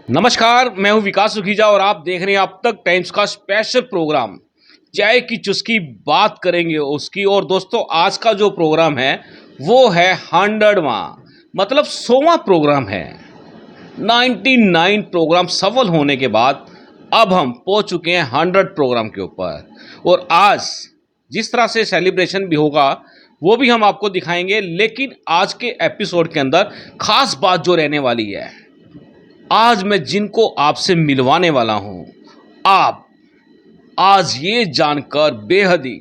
नमस्कार, मैं हूं विकास सुखीजा और आप देख रहे हैं अब तक टाइम्स का स्पेशल प्रोग्राम चाय की चुस्की। बात करेंगे उसकी। और दोस्तों, आज का जो प्रोग्राम है वो है 100वां, मतलब 100वां प्रोग्राम है। 99 प्रोग्राम सफल होने के बाद अब हम पहुंच चुके हैं 100 प्रोग्राम के ऊपर। और आज जिस तरह से सेलिब्रेशन भी होगा वो भी हम आपको दिखाएंगे। लेकिन आज के एपिसोड के अंदर खास बात जो रहने वाली है, आज मैं जिनको आपसे मिलवाने वाला हूं, आप आज ये जानकर बेहद ही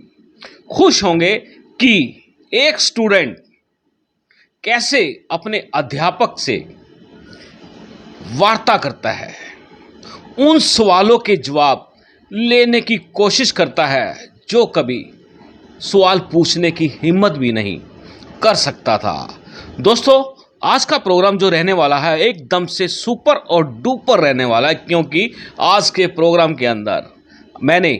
खुश होंगे कि एक स्टूडेंट कैसे अपने अध्यापक से वार्ता करता है, उन सवालों के जवाब लेने की कोशिश करता है जो कभी सवाल पूछने की हिम्मत भी नहीं कर सकता था। दोस्तों, आज का प्रोग्राम जो रहने वाला है एकदम से सुपर और डुपर रहने वाला है, क्योंकि आज के प्रोग्राम के अंदर मैंने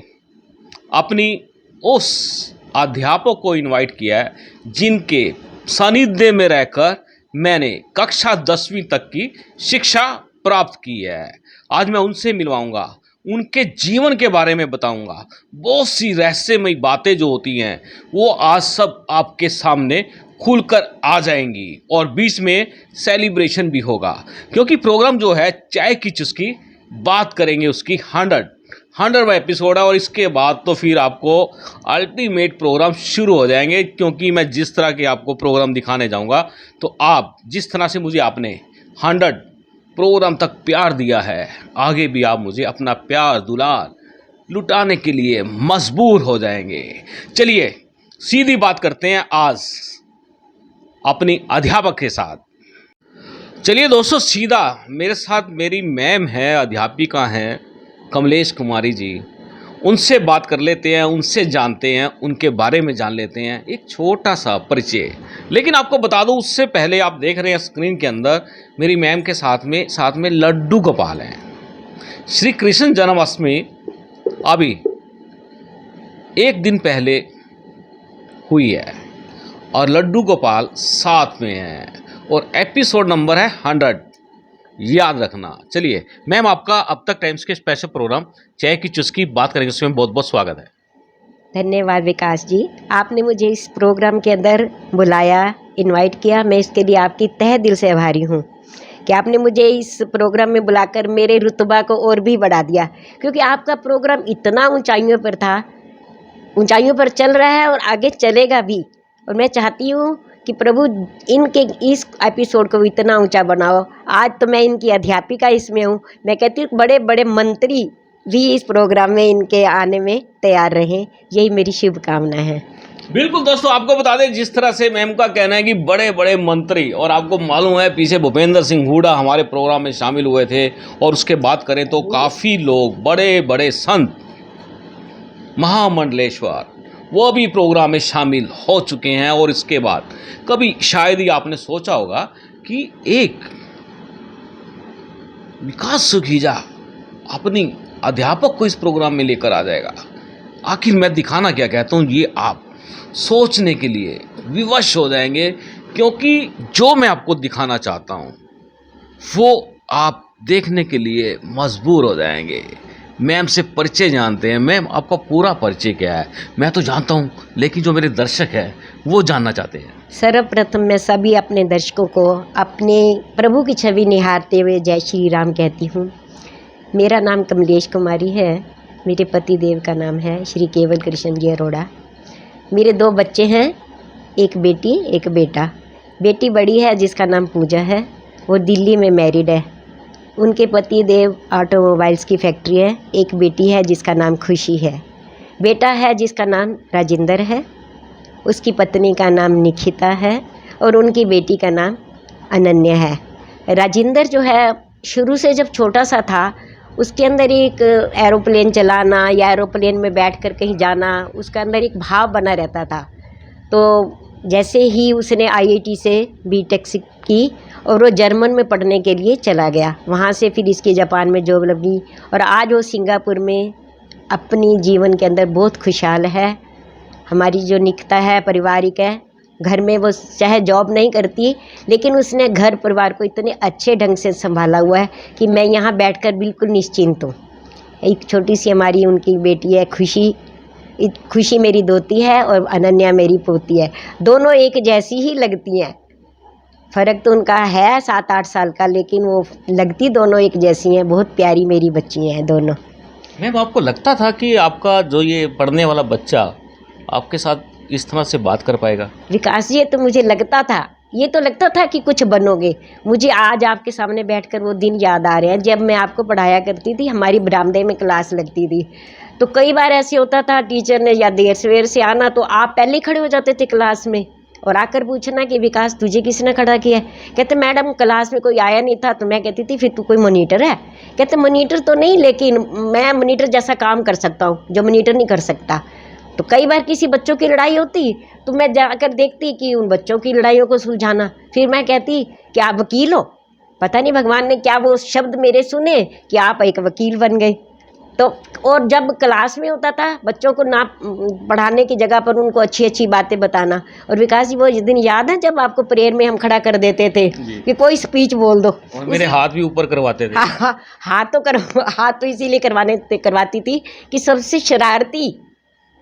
अपनी उस अध्यापक को इनवाइट किया है जिनके सानिध्य में रहकर मैंने कक्षा 10वीं तक की शिक्षा प्राप्त की है। आज मैं उनसे मिलवाऊंगा, उनके जीवन के बारे में बताऊंगा। बहुत सी रहस्यमयी बातें जो होती हैं वो आज सब आपके सामने खुलकर आ जाएंगी और बीच में सेलिब्रेशन भी होगा, क्योंकि प्रोग्राम जो है चाय की चुस्की बात करेंगे उसकी 100वां एपिसोड है। और इसके बाद तो फिर आपको अल्टीमेट प्रोग्राम शुरू हो जाएंगे, क्योंकि मैं जिस तरह के आपको प्रोग्राम दिखाने जाऊंगा तो आप जिस तरह से मुझे आपने 100 प्रोग्राम तक प्यार दिया है, आगे भी आप मुझे अपना प्यार दुलार लुटाने के लिए मजबूर हो जाएंगे। चलिए सीधी बात करते हैं आज अपनी अध्यापक के साथ। चलिए दोस्तों, सीधा मेरे साथ मेरी मैम है, अध्यापिका हैं कमलेश कुमारी जी। उनसे बात कर लेते हैं, उनसे जानते हैं, उनके बारे में जान लेते हैं, एक छोटा सा परिचय। लेकिन आपको बता दूं उससे पहले, आप देख रहे हैं स्क्रीन के अंदर मेरी मैम के साथ में लड्डू गोपाल हैं। श्री कृष्ण जन्माष्टमी अभी एक दिन पहले हुई है और लड्डू गोपाल साथ में हैं और एपिसोड नंबर है 100, याद रखना। चलिए मैम, आपका अब तक टाइम्स के स्पेशल प्रोग्राम चाय की चुस्की बात करेंगे उसमें बहुत बहुत स्वागत है। धन्यवाद विकास जी, आपने मुझे इस प्रोग्राम के अंदर बुलाया, इनवाइट किया। मैं इसके लिए आपकी तहे दिल से आभारी हूँ कि आपने मुझे इस प्रोग्राम में बुलाकर मेरे रुतबा को और भी बढ़ा दिया, क्योंकि आपका प्रोग्राम इतना ऊंचाइयों पर था, ऊंचाइयों पर चल रहा है और आगे चलेगा भी। और मैं चाहती हूँ कि प्रभु इनके इस एपिसोड को इतना ऊंचा बनाओ। आज तो मैं इनकी अध्यापिका इसमें हूँ, मैं कहती हूँ बड़े बड़े मंत्री भी इस प्रोग्राम में इनके आने में तैयार रहें, यही मेरी शुभकामना है। बिल्कुल दोस्तों, आपको बता दें जिस तरह से मैम का कहना है कि बड़े बड़े मंत्री, और आपको मालूम है पीछे भूपेंद्र सिंह हुड्डा हमारे प्रोग्राम में शामिल हुए थे। और उसके बात करें तो काफ़ी लोग, बड़े बड़े संत, महामंडलेश्वर, वो भी प्रोग्राम में शामिल हो चुके हैं। और इसके बाद कभी शायद ही आपने सोचा होगा कि एक विकास सुखीजा अपनी अध्यापक को इस प्रोग्राम में लेकर आ जाएगा। आखिर मैं दिखाना क्या कहता हूँ, ये आप सोचने के लिए विवश हो जाएंगे, क्योंकि जो मैं आपको दिखाना चाहता हूँ वो आप देखने के लिए मजबूर हो जाएंगे। मैम से परिचय जानते हैं। मैम, आपका पूरा परिचय क्या है? मैं तो जानता हूँ, लेकिन जो मेरे दर्शक हैं वो जानना चाहते हैं। सर्वप्रथम मैं सभी अपने दर्शकों को अपने प्रभु की छवि निहारते हुए जय श्री राम कहती हूँ। मेरा नाम कमलेश कुमारी है, मेरे पति देव का नाम है श्री केवल कृष्ण जी अरोड़ा। मेरे 2 बच्चे हैं, एक बेटी एक बेटा। बेटी बड़ी है जिसका नाम पूजा है, वो दिल्ली में मैरिड है, उनके पति देव ऑटोमोबाइल्स की फैक्ट्री है। एक बेटी है जिसका नाम खुशी है। बेटा है जिसका नाम राजिंदर है, उसकी पत्नी का नाम निखिता है और उनकी बेटी का नाम अनन्या है। राजिंदर जो है शुरू से जब छोटा सा था, उसके अंदर एक एरोप्लेन चलाना या एरोप्लेन में बैठकर कहीं जाना, उसके अंदर एक भाव बना रहता था। तो जैसे ही उसने IIT से BTech की और वो जर्मन में पढ़ने के लिए चला गया, वहाँ से फिर इसकी जापान में जॉब लगी और आज वो सिंगापुर में अपनी जीवन के अंदर बहुत खुशहाल है। हमारी जो निकता है पारिवारिक है, घर में वो चाहे जॉब नहीं करती, लेकिन उसने घर परिवार को इतने अच्छे ढंग से संभाला हुआ है कि मैं यहाँ बैठकर बिल्कुल निश्चिंत हूँ। एक छोटी सी हमारी उनकी बेटी है खुशी, खुशी मेरी दोती है और अनन्या मेरी पोती है। दोनों एक जैसी ही लगती हैं, फ़र्क तो उनका है 7-8 साल का, लेकिन वो लगती दोनों एक जैसी हैं। बहुत प्यारी मेरी बच्ची हैं दोनों। मैम, आपको लगता था कि आपका जो ये पढ़ने वाला बच्चा आपके साथ इस तरह से बात कर पाएगा? विकास जी, ये तो मुझे लगता था, ये तो लगता था कि कुछ बनोगे। मुझे आज आपके सामने बैठकर वो दिन याद आ रहे हैं जब मैं आपको पढ़ाया करती थी। हमारी बरामदे में क्लास लगती थी, तो कई बार ऐसे होता था टीचर ने या देर सवेर से आना, तो आप पहले खड़े हो जाते थे क्लास में और आकर पूछना कि विकास तुझे किसने खड़ा किया है? कहते मैडम क्लास में कोई आया नहीं था। तो मैं कहती थी फिर तू कोई मॉनिटर है? कहते मॉनिटर तो नहीं, लेकिन मैं मॉनिटर जैसा काम कर सकता हूँ जो मॉनिटर नहीं कर सकता। तो कई बार किसी बच्चों की लड़ाई होती तो मैं जाकर देखती कि उन बच्चों की लड़ाइयों को सुलझाना। फिर मैं कहती कि आप वकील हो। पता नहीं भगवान ने क्या वो शब्द मेरे सुने कि आप एक वकील बन गए। तो और जब क्लास में होता था बच्चों को ना पढ़ाने की जगह पर उनको अच्छी अच्छी बातें बताना। और विकास जी, वो जिस दिन याद है जब आपको प्रेयर में हम खड़ा कर देते थे कि कोई स्पीच बोल दो, और मेरे हाथ भी ऊपर करवाते थे। हाथ तो इसीलिए करवाती थी कि सबसे शरारती,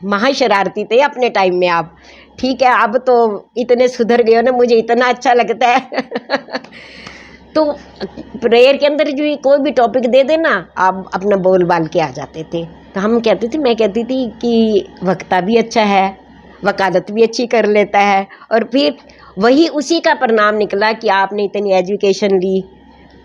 महाशरारती थे अपने टाइम में आप। ठीक है, अब तो इतने सुधर गए हो ना, मुझे इतना अच्छा लगता है। तो प्रेयर के अंदर जो कोई भी टॉपिक दे देना, आप अपना बोल बाल के आ जाते थे। तो हम कहते थे, मैं कहती थी कि वक्ता भी अच्छा है, वकालत भी अच्छी कर लेता है। और फिर वही उसी का परिणाम निकला कि आपने इतनी एजुकेशन ली।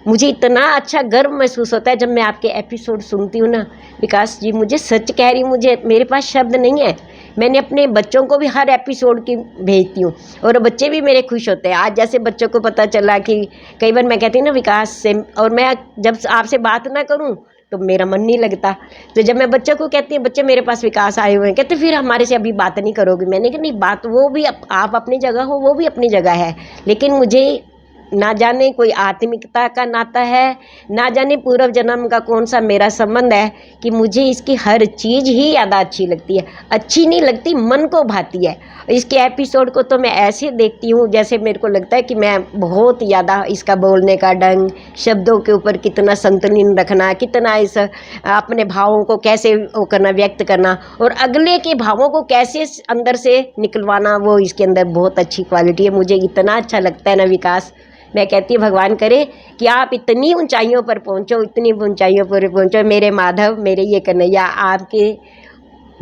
मुझे इतना अच्छा गर्व महसूस होता है जब मैं आपके एपिसोड सुनती हूँ ना विकास जी। मुझे सच कह रही हूँ, मुझे मेरे पास शब्द नहीं है। मैंने अपने बच्चों को भी हर एपिसोड की भेजती हूँ और बच्चे भी मेरे खुश होते हैं। आज जैसे बच्चों को पता चला कि कई बार मैं कहती हूँ ना विकास से, और मैं जब आपसे बात ना करूँ तो मेरा मन नहीं लगता। तो जब मैं बच्चों को कहती हूँ बच्चे मेरे पास विकास आए हुए हैं, कहते फिर हमारे से अभी बात नहीं करोगे? मैंने कहा नहीं, बात वो भी आप अपनी जगह हो, वो भी अपनी जगह है, लेकिन मुझे ना जाने कोई आत्मिकता का नाता है, ना जाने पूर्व जन्म का कौन सा मेरा संबंध है कि मुझे इसकी हर चीज़ ही ज़्यादा अच्छी लगती है। अच्छी नहीं लगती, मन को भाती है। इसके एपिसोड को तो मैं ऐसे देखती हूँ जैसे मेरे को लगता है कि मैं बहुत ज़्यादा इसका बोलने का ढंग, शब्दों के ऊपर कितना संतुलन रखना, कितना इस अपने भावों को कैसे वो करना, व्यक्त करना, और अगले के भावों को कैसे अंदर से निकलवाना, वो इसके अंदर बहुत अच्छी क्वालिटी है। मुझे इतना अच्छा लगता है ना विकास, मैं कहती हूँ भगवान करे कि आप इतनी ऊंचाइयों पर पहुँचो, इतनी ऊंचाइयों पर पहुँचो मेरे माधव, मेरे ये कन्हैया। आपके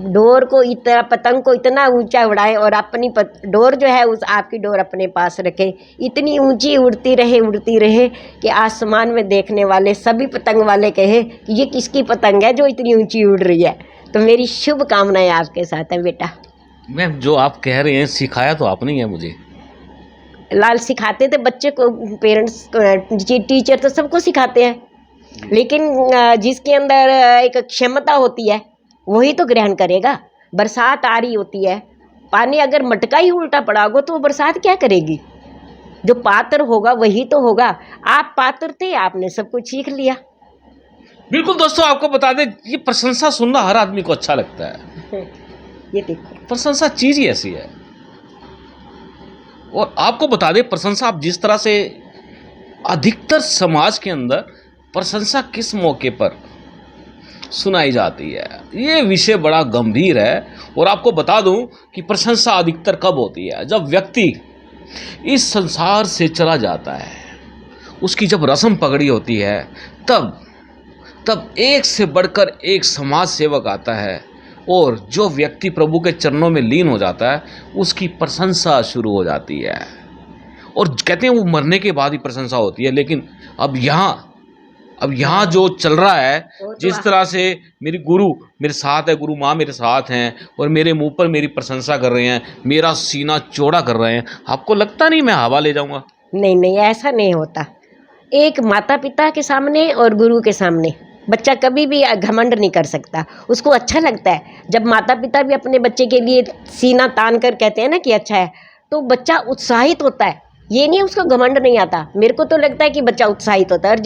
डोर को इतना, पतंग को इतना ऊंचा उड़ाएं और अपनी डोर जो है उस आपकी डोर अपने पास रखें, इतनी ऊंची उड़ती रहे कि आसमान में देखने वाले सभी पतंग वाले कहे कि ये किसकी पतंग है जो इतनी ऊंची उड़ रही है। तो मेरी शुभकामनाएं आपके साथ है बेटा। मैम, जो आप कह रहे हैं सिखाया तो आपने ही है मुझे। लाल सिखाते थे बच्चे को, पेरेंट्स, टीचर तो सबको सिखाते हैं, लेकिन जिसके अंदर एक क्षमता होती है वही तो ग्रहण करेगा। बरसात आ रही होती है, पानी अगर मटका ही उल्टा पड़ा होगा तो वो बरसात क्या करेगी? जो पात्र होगा वही तो होगा। आप पात्र थे, आपने सब कुछ सीख लिया। बिल्कुल दोस्तों, आपको बता दें ये प्रशंसा सुनना हर आदमी को अच्छा लगता है। ये देखो, प्रशंसा चीज़ ही ऐसी है। और आपको बता दें प्रशंसा आप जिस तरह से अधिकतर समाज के अंदर प्रशंसा किस मौके पर सुनाई जाती है, ये विषय बड़ा गंभीर है। और आपको बता दूं कि प्रशंसा अधिकतर कब होती है? जब व्यक्ति इस संसार से चला जाता है, उसकी जब रस्म पगड़ी होती है, तब एक से बढ़कर एक समाज सेवक आता है और जो व्यक्ति प्रभु के चरणों में लीन हो जाता है उसकी प्रशंसा शुरू हो जाती है। और कहते हैं वो मरने के बाद ही प्रशंसा होती है। लेकिन अब यहाँ जो चल रहा है, जिस तरह से मेरी गुरु मेरे साथ है, गुरु माँ मेरे साथ हैं और मेरे मुंह पर मेरी प्रशंसा कर रहे हैं, मेरा सीना चौड़ा कर रहे हैं, आपको लगता नहीं मैं हवा ले जाऊंगा? नहीं, ऐसा नहीं होता। एक माता पिता के सामने और गुरु के सामने बच्चा कभी भी घमंड नहीं कर सकता। उसको अच्छा लगता है जब माता पिता भी अपने बच्चे के लिए सीना तान कर कहते हैं ना कि अच्छा है, तो बच्चा उत्साहित होता है। ये नहीं उसको घमंड नहीं आता। मेरे को तो लगता है कि बच्चा उत्साहित होता है। और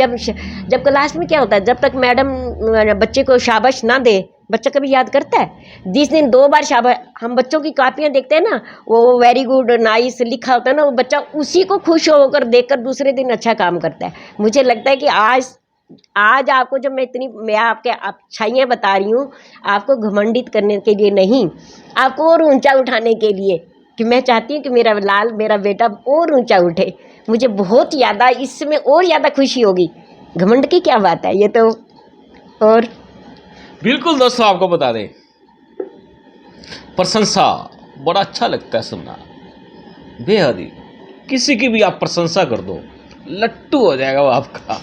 जब क्लास में क्या होता है, जब तक मैडम बच्चे को शाबाश ना दे बच्चा कभी याद करता है? जिस दिन 2 बार शाबाश, हम बच्चों की कॉपियाँ देखते हैं ना, वो वेरी गुड नाइस लिखा होता है ना, वो बच्चा उसी को खुश होकर देखकर दूसरे दिन अच्छा काम करता है। मुझे लगता है कि आज आपको जब मैं आपके अच्छाइयाँ बता रही हूँ, आपको घमंडित करने के लिए नहीं, आपको और ऊंचा उठाने के लिए, कि मैं चाहती हूँ कि मेरा लाल, मेरा बेटा और ऊंचा उठे। मुझे बहुत ज़्यादा इसमें और ज़्यादा खुशी होगी। घमंड की क्या बात है ये तो। और बिल्कुल दोस्तों, आपको बता दें, प्रशंसा बड़ा अच्छा लगता है सुनना, बेहद ही। किसी की भी आप प्रशंसा कर दो, लट्टू हो जाएगा वो आपका।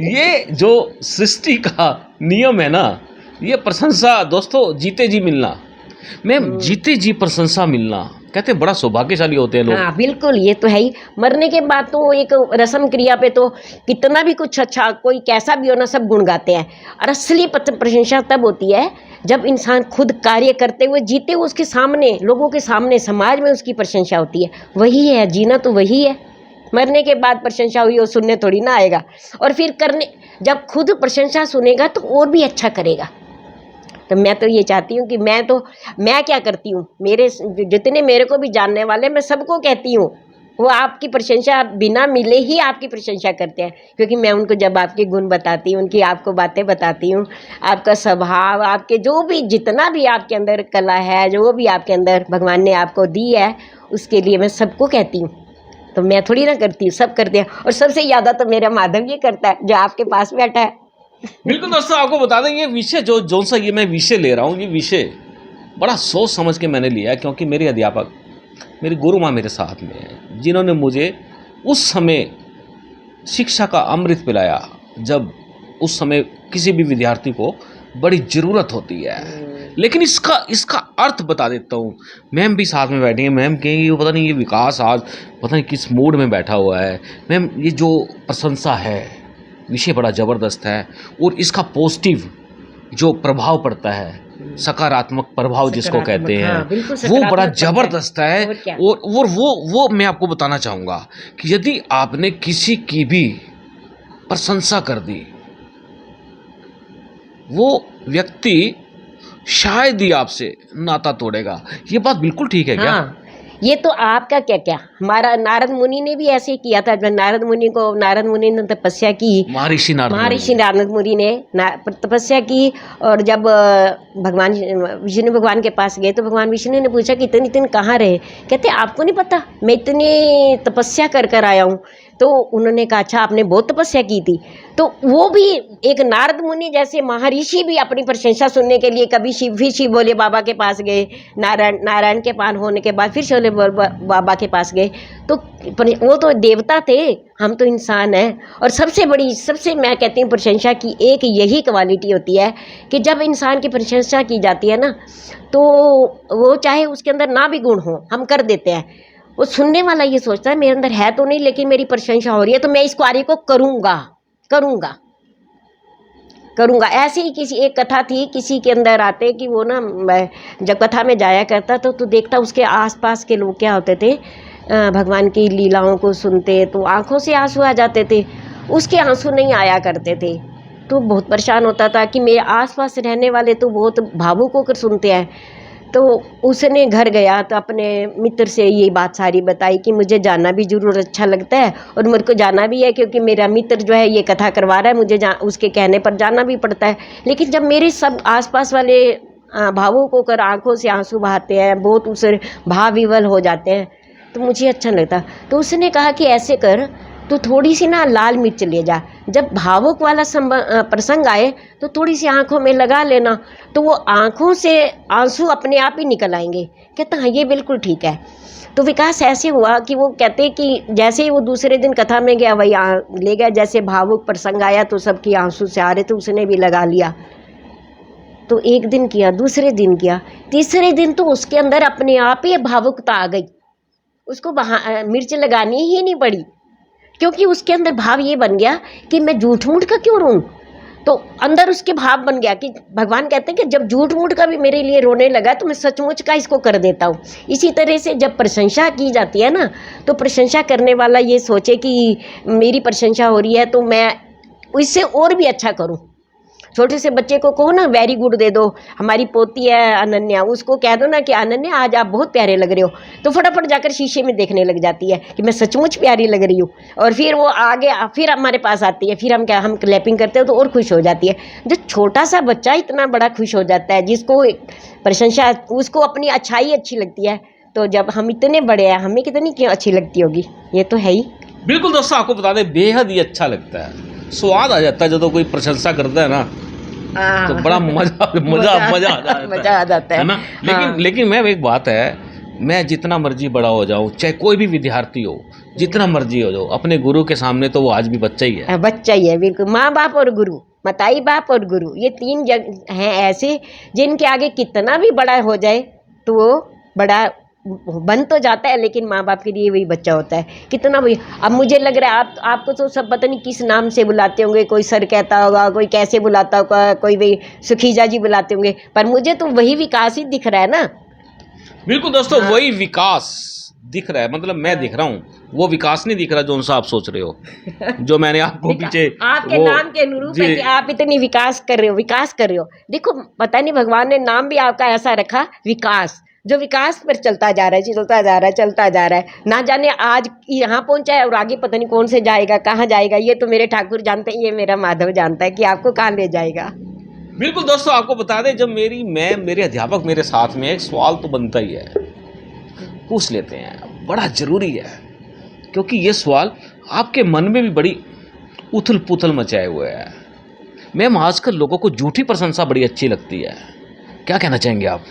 ये जो सृष्टि का नियम है ना, ये प्रशंसा दोस्तों, जीते जी मिलना, मैम, जीते जी प्रशंसा मिलना, कहते हैं बड़ा सौभाग्यशाली होते हैं लोग। हाँ बिल्कुल, ये तो है ही। मरने के बाद तो एक रस्म क्रिया पे तो कितना भी कुछ अच्छा, कोई कैसा भी हो ना, सब गुण गाते हैं। और असली प्रशंसा तब होती है जब इंसान खुद कार्य करते हुए, जीते हुए उसके सामने, लोगों के सामने, समाज में उसकी प्रशंसा होती है। वही है जीना, तो वही है। मरने के बाद प्रशंसा हुई और सुनने थोड़ी ना आएगा। और फिर करने, जब खुद प्रशंसा सुनेगा तो और भी अच्छा करेगा। तो मैं तो ये चाहती हूँ कि मैं क्या करती हूँ, मेरे जितने मेरे को भी जानने वाले, मैं सबको कहती हूँ, वो आपकी प्रशंसा बिना मिले ही आपकी प्रशंसा करते हैं। क्योंकि मैं उनको जब आपके गुण बताती हूँ, उनकी आपको बातें बताती हूँ, आपका स्वभाव, आपके जो भी, जितना भी आपके अंदर कला है, जो भी आपके अंदर भगवान ने आपको दी है, उसके लिए मैं सबको कहती हूँ। तो मैं थोड़ी ना करती हूँ, सब करते हैं। और सबसे ज़्यादा तो मेरा माधव ये करता है, जो आपके पास बैठा है। बिल्कुल दोस्तों, आपको बता दें, ये विषय जो सा ये मैं विषय ले रहा हूँ, ये विषय बड़ा सोच समझ के मैंने लिया, क्योंकि मेरे अध्यापक, मेरी गुरु माँ मेरे साथ में हैं, जिन्होंने मुझे उस समय शिक्षा का अमृत पिलाया, जब उस समय किसी भी विद्यार्थी को बड़ी ज़रूरत होती है। लेकिन इसका अर्थ बता देता हूँ। मैम भी साथ में बैठी हैं, मैम कहेंगी वो पता नहीं ये विकास आज पता नहीं किस मूड में बैठा हुआ है। मैम, ये जो प्रशंसा है, विषय बड़ा ज़बरदस्त है, और इसका पॉजिटिव जो प्रभाव पड़ता है, सकारात्मक प्रभाव जिसको कहते हैं, हाँ, बिल्कुल वो बड़ा सकारात्मक ज़बरदस्त है। और क्या? और वो मैं आपको बताना चाहूँगा कि यदि आपने किसी की भी प्रशंसा कर दी, वो व्यक्ति शायद ही आपसे नाता तोड़ेगा। ये बात बिल्कुल ठीक है क्या? हाँ, ये तो आपका क्या हमारा नारद मुनि ने भी ऐसे ही किया था। जब नारद मुनि ने तपस्या की, महर्षि महर्षि नारद मुनि ने तपस्या की, और जब भगवान विष्णु भगवान के पास गए तो भगवान विष्णु ने पूछा कि इतने दिन कहाँ रहे? कहते आपको नहीं पता, मैं इतनी तपस्या कर आया हूँ। तो उन्होंने कहा अच्छा, आपने बहुत तपस्या की थी। तो वो भी एक नारद मुनि जैसे महर्षि भी अपनी प्रशंसा सुनने के लिए कभी शिव भोले बाबा के पास गए, नारायण के पान होने के बाद फिर शोले बाबा के पास गए। तो वो तो देवता थे, हम तो इंसान हैं। और सबसे मैं कहती हूँ प्रशंसा की एक यही क्वालिटी होती है कि जब इंसान की प्रशंसा की जाती है ना, तो वो चाहे उसके अंदर ना भी गुण हो, हम कर देते हैं। वो सुनने वाला ये सोचता है मेरे अंदर है तो नहीं, लेकिन मेरी प्रशंसा हो रही है तो मैं इस कार्य को करूँगा। ऐसे ही किसी एक कथा थी, किसी के अंदर आते कि वो ना, जब कथा में जाया करता तो देखता उसके आसपास के लोग क्या होते थे, भगवान की लीलाओं को सुनते तो आंखों से आंसू आ जाते थे, उसके आंसू नहीं आया करते थे। तो बहुत परेशान होता था कि मेरे आसपास रहने वाले तो बहुत भावुक होकर सुनते हैं। तो उसने घर गया तो अपने मित्र से ये बात सारी बताई कि मुझे जाना भी जरूर अच्छा लगता है, और मेरे को जाना भी है क्योंकि मेरा मित्र जो है ये कथा करवा रहा है, मुझे उसके कहने पर जाना भी पड़ता है। लेकिन जब मेरे सब आसपास वाले भावुक होकर आंखों से आंसू बहाते हैं, बहुत उससे भाव विवल हो जाते हैं, तो मुझे अच्छा लगता। तो उसने कहा कि ऐसे कर, तो थोड़ी सी ना लाल मिर्च ले जा, जब भावुक वाला प्रसंग आए तो थोड़ी सी आंखों में लगा लेना, तो वो आंखों से आंसू अपने आप ही निकल आएंगे। कहता हाँ ये बिल्कुल ठीक है। तो विकास ऐसे हुआ कि वो कहते कि जैसे ही वो दूसरे दिन कथा में गया, वही ले गया, जैसे भावुक प्रसंग आया तो सबकी आंसू से आ रहे थे, उसने भी लगा लिया। तो एक दिन किया, दूसरे दिन किया, तीसरे दिन तो उसके अंदर अपने आप ही भावुकता आ गई, उसको मिर्च लगानी ही नहीं पड़ी, क्योंकि उसके अंदर भाव ये बन गया कि मैं झूठ मूठ का क्यों रोऊं। तो अंदर उसके भाव बन गया कि भगवान कहते हैं कि जब झूठ मूठ का भी मेरे लिए रोने लगा तो मैं सचमुच का इसको कर देता हूँ। इसी तरह से जब प्रशंसा की जाती है ना, तो प्रशंसा करने वाला ये सोचे कि मेरी प्रशंसा हो रही है तो मैं इससे और भी अच्छा करूँ। छोटे से बच्चे को कहो ना वेरी गुड दे दो, हमारी पोती है अनन्या, उसको कह दो ना कि अनन्या आज आप बहुत प्यारे लग रहे हो, तो फटाफट जाकर शीशे में देखने लग जाती है कि मैं सचमुच प्यारी लग रही हूँ। और फिर वो आगे फिर हमारे पास आती है, फिर हम क्लैपिंग करते हो तो और खुश हो जाती है। जो छोटा सा बच्चा इतना बड़ा खुश हो जाता है, जिसको प्रशंसा, उसको अपनी अच्छाई अच्छी लगती है, तो जब हम इतने बड़े हैं हमें कितनी क्यों अच्छी लगती होगी, ये तो है ही। बिल्कुल दोस्तों, आपको बता दें बेहद ही अच्छा लगता है, स्वाद आ जाता है जब कोई प्रशंसा करता है ना, तो बड़ा मजा मजा मजा आ जाता है, मजा आ जाता है ना। लेकिन मैं एक बात है, मैं जितना मर्जी बड़ा हो जाऊं, चाहे कोई भी विद्यार्थी हो, जितना मर्जी हो जाओ, अपने गुरु के सामने तो वो आज भी बच्चा ही है। बच्चा ही है, बिल्कुल। माँ बाप और गुरु, मताई बाप और गुरु, ये तीन जग हैं ऐसे जिनके आगे कितना भी बड़ा हो जाए तो वो बड़ा बन तो जाता है, लेकिन माँ बाप के लिए वही बच्चा होता है, कितना भी। अब मुझे लग रहा है आपको तो सब पता नहीं किस नाम से बुलाते होंगे, कोई सर कहता होगा, कोई कैसे बुलाता होगा, कोई भी सुखीजा जी बुलाते होंगे, पर मुझे तो वही विकास ही दिख रहा है ना। बिल्कुल दोस्तों, वही विकास दिख रहा है, मतलब मैं दिख रहा हूँ, वो विकास नहीं दिख रहा जो उनसे आप सोच रहे हो, जो मैंने आपको पीछे आपके नाम के अनुरूप है कि आप इतनी विकास कर रहे हो। देखो पता नहीं भगवान ने नाम भी आपका ऐसा रखा, विकास, जो विकास पर चलता जा रहा है, चलता जा रहा है, ना जाने आज यहाँ पहुंचा है और आगे पता नहीं कौन से जाएगा, कहाँ जाएगा, ये तो मेरे ठाकुर जानते हैं, ये मेरा माधव जानता है कि आपको कहाँ ले जाएगा। बिल्कुल दोस्तों, आपको बता दें, जब मेरे अध्यापक मेरे साथ में, एक सवाल तो बनता ही है, पूछ लेते हैं, बड़ा जरूरी है, क्योंकि ये सवाल आपके मन में भी बड़ी उथल पुथल मचाए हुए है। मैम, आजकल लोगों को झूठी प्रशंसा बड़ी अच्छी लगती है, क्या कहना चाहेंगे आप?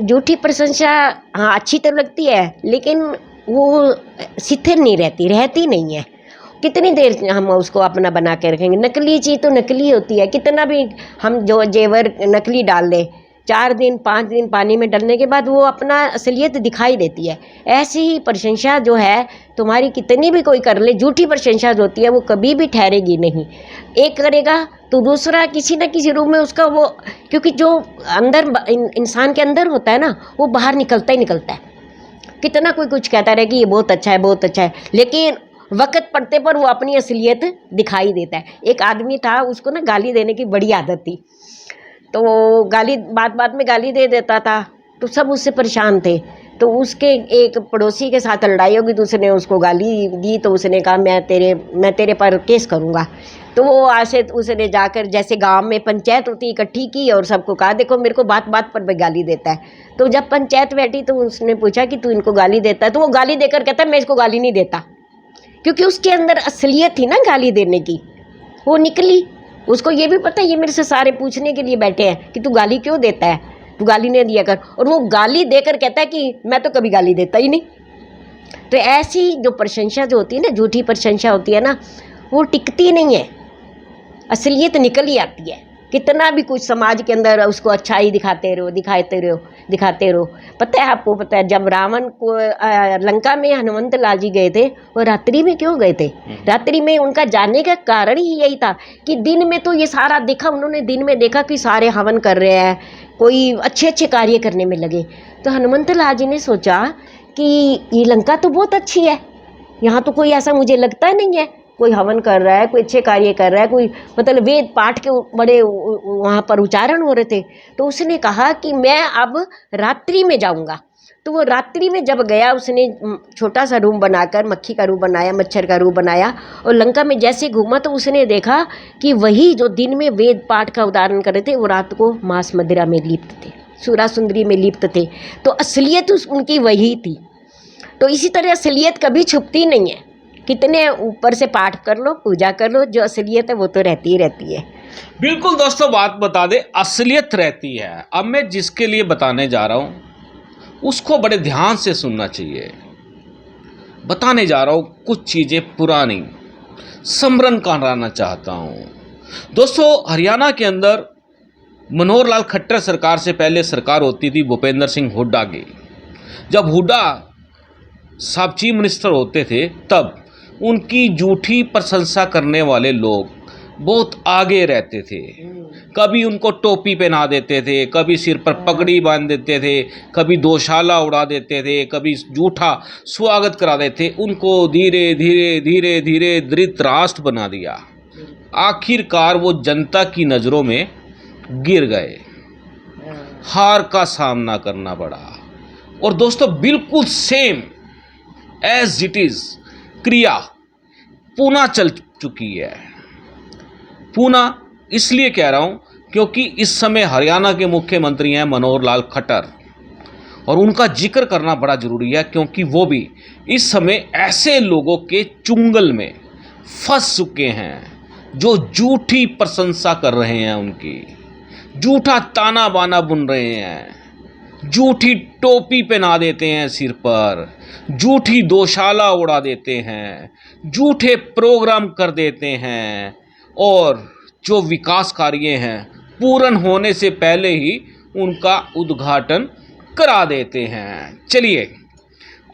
झूठी प्रशंसा हाँ अच्छी तो लगती है, लेकिन वो स्थिर नहीं रहती नहीं है। कितनी देर हम उसको अपना बना के रखेंगे? नकली चीज़ तो नकली होती है, कितना भी हम जो जेवर नकली डाल लें, 4 दिन 5 दिन पानी में डलने के बाद वो अपना असलियत दिखाई देती है। ऐसी ही प्रशंसा जो है तुम्हारी कितनी भी कोई कर ले, झूठी प्रशंसा जो होती है वो कभी भी ठहरेगी नहीं। एक करेगा तो दूसरा किसी न किसी रूप में उसका वो, क्योंकि जो अंदर इंसान के अंदर होता है ना, वो बाहर निकलता ही निकलता है। कितना कोई कुछ कहता रहे कि ये बहुत अच्छा है, बहुत अच्छा है, लेकिन वक़्त पड़ते पर वो अपनी असलियत दिखाई देता है। एक आदमी था, उसको ना गाली देने की बड़ी आदत थी, तो गाली बात में गाली दे देता था, तो सब उससे परेशान थे। तो उसके एक पड़ोसी के साथ लड़ाई होगी, दूसरे ने उसको गाली दी, तो उसने कहा मैं तेरे पर केस करूँगा। तो वो आसे उसने जाकर, जैसे गांव में पंचायत होती, इकट्ठी की और सबको कहा देखो मेरे को बात पर गाली देता है। तो जब पंचायत बैठी तो उसने पूछा कि तू इनको गाली देता है? तो वो गाली देकर कहता है मैं इसको गाली नहीं देता, क्योंकि उसके अंदर असलियत थी ना गाली देने की, वो निकली। उसको ये भी पता है ये मेरे से सारे पूछने के लिए बैठे हैं कि तू गाली क्यों देता है, तू गाली नहीं दिया कर, और वो गाली देकर कहता है कि मैं तो कभी गाली देता ही नहीं। तो ऐसी जो प्रशंसा जो होती है ना, झूठी प्रशंसा होती है ना, वो टिकती नहीं है, असलियत निकल ही आती है। कितना भी कुछ समाज के अंदर उसको अच्छाई दिखाते रहो। पता है आपको, पता है जब रावण को लंका में हनुमंत लाल जी गए थे, वो रात्रि में क्यों गए थे? रात्रि में उनका जाने का कारण ही यही था कि दिन में तो ये सारा देखा उन्होंने, दिन में देखा कि सारे हवन कर रहे हैं, कोई अच्छे अच्छे कार्य करने में लगे। तो हनुमंत लाल जी ने सोचा कि ये लंका तो बहुत अच्छी है, यहाँ तो कोई ऐसा मुझे लगता नहीं है, कोई हवन कर रहा है, कोई अच्छे कार्य कर रहा है, कोई मतलब वेद पाठ के बड़े वहाँ पर उच्चारण हो रहे थे। तो उसने कहा कि मैं अब रात्रि में जाऊँगा। तो वो रात्रि में जब गया, उसने छोटा सा रूम बनाकर मक्खी का रूप बनाया, मच्छर का रूप बनाया, और लंका में जैसे घूमा तो उसने देखा कि वही जो दिन में वेद पाठ का उच्चारण कर रहे थे, वो रात को मांस मदिरा में लिप्त थे, सुरा सुंदरी में लिप्त थे। तो असलियत उनकी वही थी। तो इसी तरह असलियत कभी छुपती नहीं है, कितने ऊपर से पाठ कर लो, पूजा कर लो, जो असलियत है वो तो रहती ही रहती है। बिल्कुल दोस्तों, बात बता दे, असलियत रहती है। अब मैं जिसके लिए बताने जा रहा हूँ उसको बड़े ध्यान से सुनना चाहिए। बताने जा रहा हूँ कुछ चीज़ें पुरानी, स्मरण कराना चाहता हूँ। दोस्तों, हरियाणा के अंदर मनोहर लाल खट्टर सरकार से पहले सरकार होती थी भूपेंद्र सिंह हुड्डा की। जब हुड्डा साहब चीफ मिनिस्टर होते थे, तब उनकी झूठी प्रशंसा करने वाले लोग बहुत आगे रहते थे। कभी उनको टोपी पहना देते थे, कभी सिर पर पगड़ी बांध देते थे, कभी दोशाला उड़ा देते थे, कभी झूठा स्वागत करा देते। उनको धीरे धीरे धीरे धीरे धृतराष्ट्र बना दिया। आखिरकार वो जनता की नज़रों में गिर गए, हार का सामना करना पड़ा। और दोस्तों बिल्कुल सेम एज इट इज़ क्रिया पुनः चल चुकी है। पुनः इसलिए कह रहा हूँ क्योंकि इस समय हरियाणा के मुख्यमंत्री हैं मनोहर लाल खट्टर, और उनका जिक्र करना बड़ा ज़रूरी है क्योंकि वो भी इस समय ऐसे लोगों के चुंगल में फंस चुके हैं जो झूठी प्रशंसा कर रहे हैं, उनकी झूठा ताना बाना बुन रहे हैं, झूठी टोपी पहना देते हैं सिर पर, झूठी दोशाला उड़ा देते हैं, झूठे प्रोग्राम कर देते हैं, और जो विकास कार्य हैं पूर्ण होने से पहले ही उनका उद्घाटन करा देते हैं। चलिए,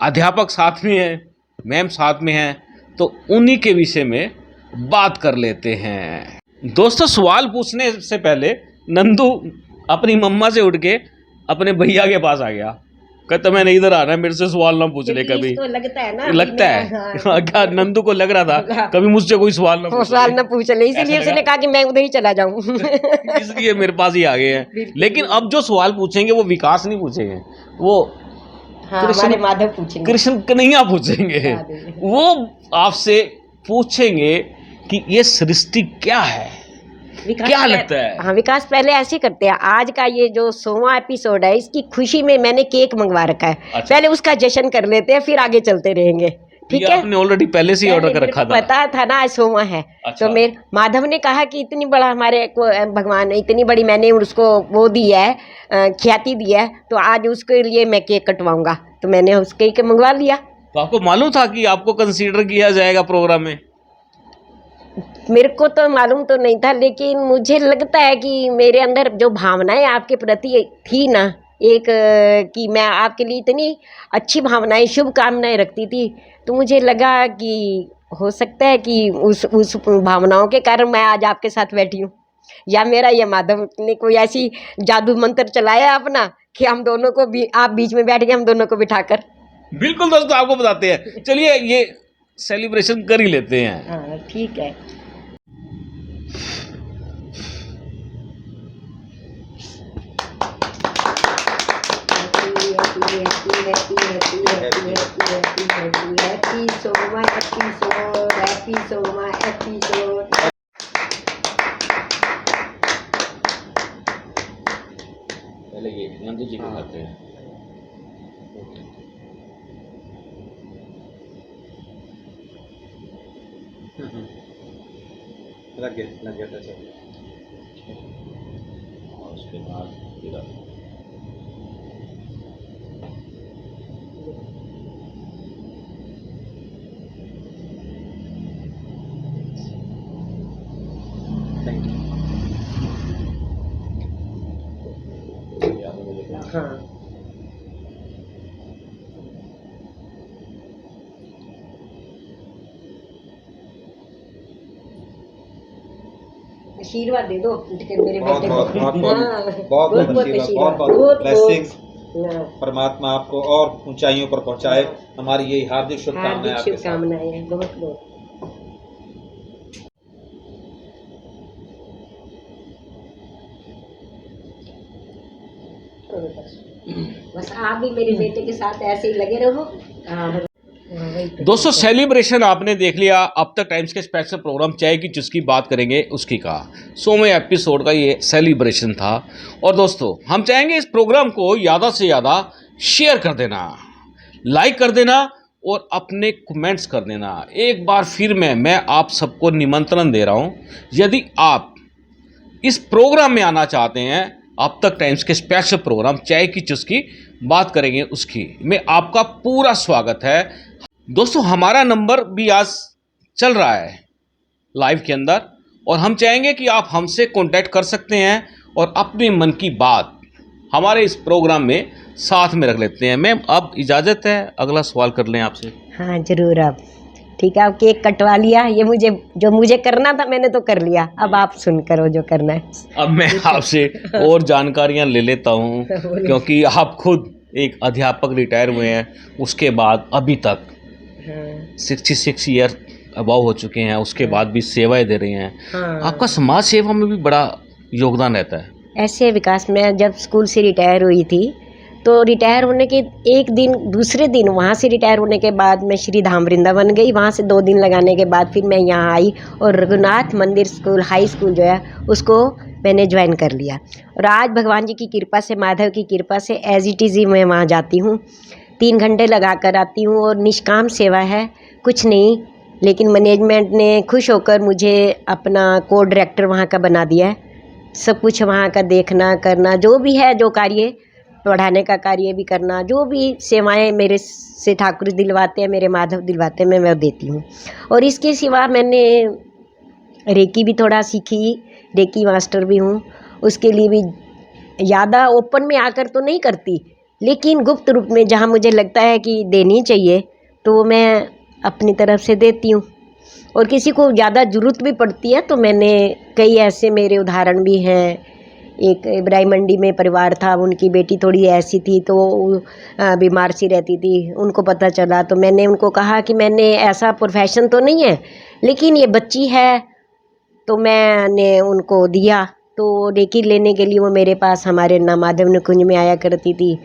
अध्यापक साथ में हैं, मैम साथ में हैं, तो उन्हीं के विषय में बात कर लेते हैं। दोस्तों सवाल पूछने से पहले नंदू अपनी मम्मा से उठ के अपने भैया के पास आ गया, कहता मैंने इधर आना है, मेरे से सवाल ना पूछ ले कभी। तो लगता है ना, लगता है क्या नंदू को लग रहा था कभी मुझसे कोई सवाल ना पूछ ले, इसीलिए उसने कहा कि मैं उधर ही चला जाऊं। इसलिए मेरे पास ही आ गए हैं। लेकिन अब जो सवाल पूछेंगे वो विकास नहीं पूछेंगे, वो हमारे माधव पूछेंगे, कृष्ण कन्हैया पूछेंगे। वो आपसे पूछेंगे कि ये सृष्टि क्या है, क्या लगता है। हाँ, विकास पहले ऐसे करते हैं। आज का ये जो 100वां एपिसोड है, इसकी खुशी में मैंने केक मंगवा रखा है। अच्छा। पहले उसका जश्न कर लेते हैं, फिर आगे चलते रहेंगे, ठीक है। आपने ऑलरेडी पहले से ही ऑर्डर कर रखा था? पता था ना आज 100वां है। अच्छा। तो मेरे माधव ने कहा कि इतनी बड़ा हमारे को भगवान ने इतनी बड़ी मैंने उसको वो दी है, ख्याति दी है, तो आज उसके लिए मैं केक कटवाऊंगा। तो मैंने उस केक मंगवा लिया। तो आपको मालूम था कि आपको कंसीडर किया जाएगा प्रोग्राम में? मेरे को तो मालूम तो नहीं था, लेकिन मुझे लगता है कि मेरे अंदर जो भावनाएं आपके प्रति थी ना, एक कि मैं आपके लिए इतनी अच्छी भावनाएं, शुभकामनाएं रखती थी, तो मुझे लगा कि हो सकता है कि उस भावनाओं के कारण मैं आज आपके साथ बैठी हूँ, या मेरा ये माधव ने कोई ऐसी जादू मंत्र चलाया अपना कि हम दोनों को भी, आप बीच में बैठ गए हम दोनों को बिठाकर। बिल्कुल दोस्तों, आपको बताते हैं। चलिए ये सेलिब्रेशन कर ही लेते हैं। हाँ ठीक है। पहले ये नंदू जी को करते हैं। लग गया था। और उसके बाद इधर हाँ आशीर्वाद दे दो मेरे बेटे को। बहुत बहुत ब्लेसिंग्स। परमात्मा आपको और ऊंचाइयों पर पहुंचाए। हमारी यही हार्दिक शुभकामनाएं हैं। बहुत बहुत बस आप भी मेरे बेटे के साथ ऐसे ही लगे रहो। दोस्तों सेलिब्रेशन आपने देख लिया। अब तक टाइम्स के स्पेशल प्रोग्राम चाय की जिसकी बात करेंगे उसकी का 100वें एपिसोड का ये सेलिब्रेशन था। और दोस्तों हम चाहेंगे इस प्रोग्राम को ज़्यादा से ज़्यादा शेयर कर देना, लाइक कर देना और अपने कमेंट्स कर देना। एक बार फिर मैं आप सबको निमंत्रण दे रहा हूँ, यदि आप इस प्रोग्राम में आना चाहते हैं, अब तक टाइम्स के स्पेशल प्रोग्राम चाय की चुस्की बात करेंगे उसकी में आपका पूरा स्वागत है। दोस्तों हमारा नंबर भी आज चल रहा है लाइव के अंदर, और हम चाहेंगे कि आप हमसे कांटेक्ट कर सकते हैं और अपने मन की बात हमारे इस प्रोग्राम में साथ में रख लेते हैं। मैम अब इजाज़त है, अगला सवाल कर लें आपसे। हाँ जरूर। आप ठीक है, आप केक कटवा लिया, ये जो मुझे करना था मैंने तो कर लिया, अब आप सुन करो जो करना है। अब मैं आपसे और जानकारियां ले लेता हूं क्योंकि आप खुद एक अध्यापक रिटायर हुए हैं, उसके बाद अभी तक 66 ईयर अभाव हो चुके हैं, उसके बाद भी सेवाएं दे रही हैं। हाँ। आपका समाज सेवा में भी बड़ा योगदान रहता है। ऐसे विकास में जब स्कूल से रिटायर हुई थी, तो रिटायर होने के एक दिन, दूसरे दिन वहाँ से रिटायर होने के बाद मैं श्री धाम वृंदावन गई। वहाँ से 2 दिन लगाने के बाद फिर मैं यहाँ आई और रघुनाथ मंदिर स्कूल, हाई स्कूल जो है उसको मैंने ज्वाइन कर लिया। और आज भगवान जी की कृपा से, माधव की कृपा से एज इट इज़ ही मैं वहाँ जाती हूँ, 3 घंटे लगा कर आती हूँ और निष्काम सेवा है, कुछ नहीं। लेकिन मैनेजमेंट ने खुश होकर मुझे अपना को डायरेक्टर वहाँ का बना दिया है। सब कुछ वहाँ का देखना करना, जो भी है, जो कार्य, पढ़ाने का कार्य भी करना, जो भी सेवाएं मेरे से ठाकुर दिलवाते हैं, मेरे माधव दिलवाते हैं, मैं वो देती हूँ। और इसके सिवा मैंने रेकी भी थोड़ा सीखी, रेकी मास्टर भी हूँ। उसके लिए भी ज़्यादा ओपन में आकर तो नहीं करती, लेकिन गुप्त रूप में जहाँ मुझे लगता है कि देनी चाहिए तो मैं अपनी तरफ से देती हूँ। और किसी को ज़्यादा ज़रूरत भी पड़ती है तो मैंने कई ऐसे मेरे उदाहरण भी हैं। एक इब्राहिम मंडी में परिवार था, उनकी बेटी थोड़ी ऐसी थी तो बीमार सी रहती थी, उनको पता चला तो मैंने उनको कहा कि मैंने ऐसा प्रोफेशन तो नहीं है, लेकिन ये बच्ची है, तो मैंने उनको दिया। तो रेकी लेने के लिए वो मेरे पास हमारे माधव निकुंज में आया करती थी।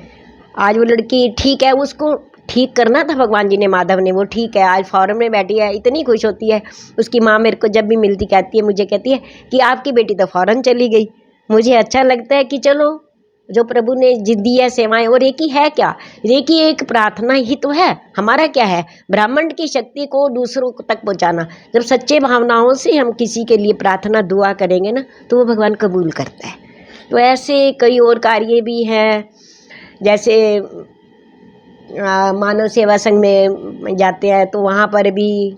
आज वो लड़की ठीक है, उसको ठीक करना था भगवान जी ने, माधव ने, वो ठीक है, आज फॉरेन में बैठी है, इतनी खुश होती है। उसकी माँ मेरे को जब भी मिलती कहती है, मुझे कहती है कि आपकी बेटी तो फॉरेन चली गई। मुझे अच्छा लगता है कि चलो जो प्रभु ने दी है सेवाएं। और रेकी है क्या? रेकी एक प्रार्थना ही तो है। हमारा क्या है? ब्राह्मण की शक्ति को दूसरों तक पहुंचाना। जब सच्चे भावनाओं से हम किसी के लिए प्रार्थना दुआ करेंगे ना, तो वो भगवान कबूल करता है। तो ऐसे कई और कार्य भी हैं, जैसे मानव सेवा संघ में जाते हैं तो वहाँ पर भी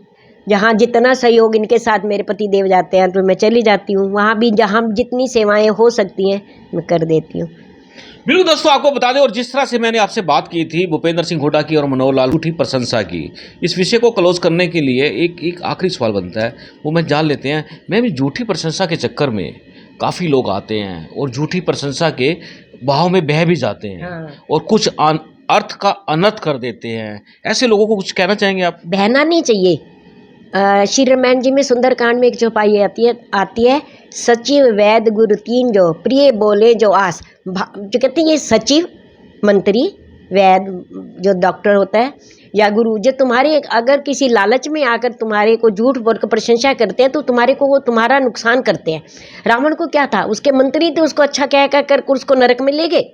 जहाँ जितना सहयोग इनके साथ मेरे पति देव जाते हैं तो मैं चली जाती हूँ। वहाँ भी जहाँ जितनी सेवाएं हो सकती हैं मैं कर देती हूँ। बिल्कुल दोस्तों, आपको बता दें, और जिस तरह से मैंने आपसे बात की थी भूपेंद्र सिंह हुड्डा की और मनोहर लाल झूठी प्रशंसा की, इस विषय को क्लोज करने के लिए एक आखिरी सवाल बनता है, वो मैं जान लेते हैं। मैं भी झूठी प्रशंसा के चक्कर में काफ़ी लोग आते हैं और झूठी प्रशंसा के भाव में बह भी जाते हैं। हाँ। और कुछ अर्थ का अनर्थ कर देते हैं। ऐसे लोगों को कुछ कहना चाहेंगे आप? बहना नहीं चाहिए। श्री रामायण जी में सुंदरकांड में एक चौपाई आती है, सचिव वैद्य गुरु तीन जो प्रिय बोले जो आस। जो कहते हैं ये सचिव, मंत्री, वैद्य जो डॉक्टर होता है, या गुरु जो तुम्हारे अगर किसी लालच में आकर तुम्हारे को झूठ बोलकर प्रशंसा करते हैं तो तुम्हारे को वो तुम्हारा नुकसान करते हैं। रावण को क्या था? उसके मंत्री थे, उसको अच्छा कह कर उसको नरक में ले गए।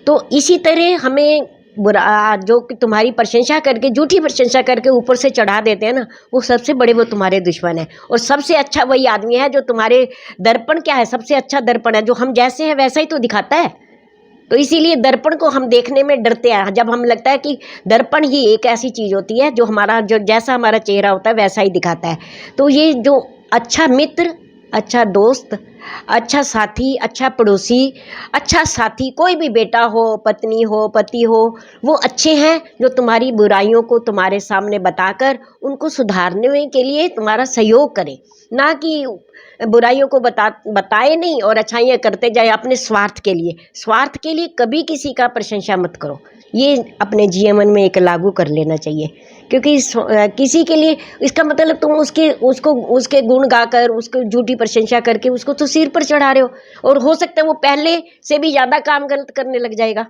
तो इसी तरह हमें बुरा, जो कि तुम्हारी प्रशंसा करके, झूठी प्रशंसा करके ऊपर से चढ़ा देते हैं ना, वो सबसे बड़े, वो तुम्हारे दुश्मन है। और सबसे अच्छा वही आदमी है जो तुम्हारे दर्पण क्या है, सबसे अच्छा दर्पण है, जो हम जैसे हैं वैसा ही तो दिखाता है। तो इसीलिए दर्पण को हम देखने में डरते हैं। जब हम लगता है कि दर्पण ही एक ऐसी चीज़ होती है जो हमारा, जो जैसा हमारा चेहरा होता है वैसा ही दिखाता है। तो ये जो अच्छा मित्र, अच्छा दोस्त, अच्छा साथी, अच्छा पड़ोसी, अच्छा साथी, कोई भी बेटा हो, पत्नी हो, पति हो, वो अच्छे हैं जो तुम्हारी बुराइयों को तुम्हारे सामने बताकर उनको सुधारने के लिए तुम्हारा सहयोग करें, ना कि बुराइयों को बताए नहीं और अच्छाइयाँ करते जाए अपने स्वार्थ के लिए। स्वार्थ के लिए कभी किसी का प्रशंसा मत करो। ये अपने जीवन में एक लागू कर लेना चाहिए, क्योंकि किसी के लिए, इसका मतलब तुम उसके गुण गाकर, उसको झूठी प्रशंसा करके उसको तो सिर पर चढ़ा रहे हो, और हो सकता है वो पहले से भी ज़्यादा काम गलत करने लग जाएगा।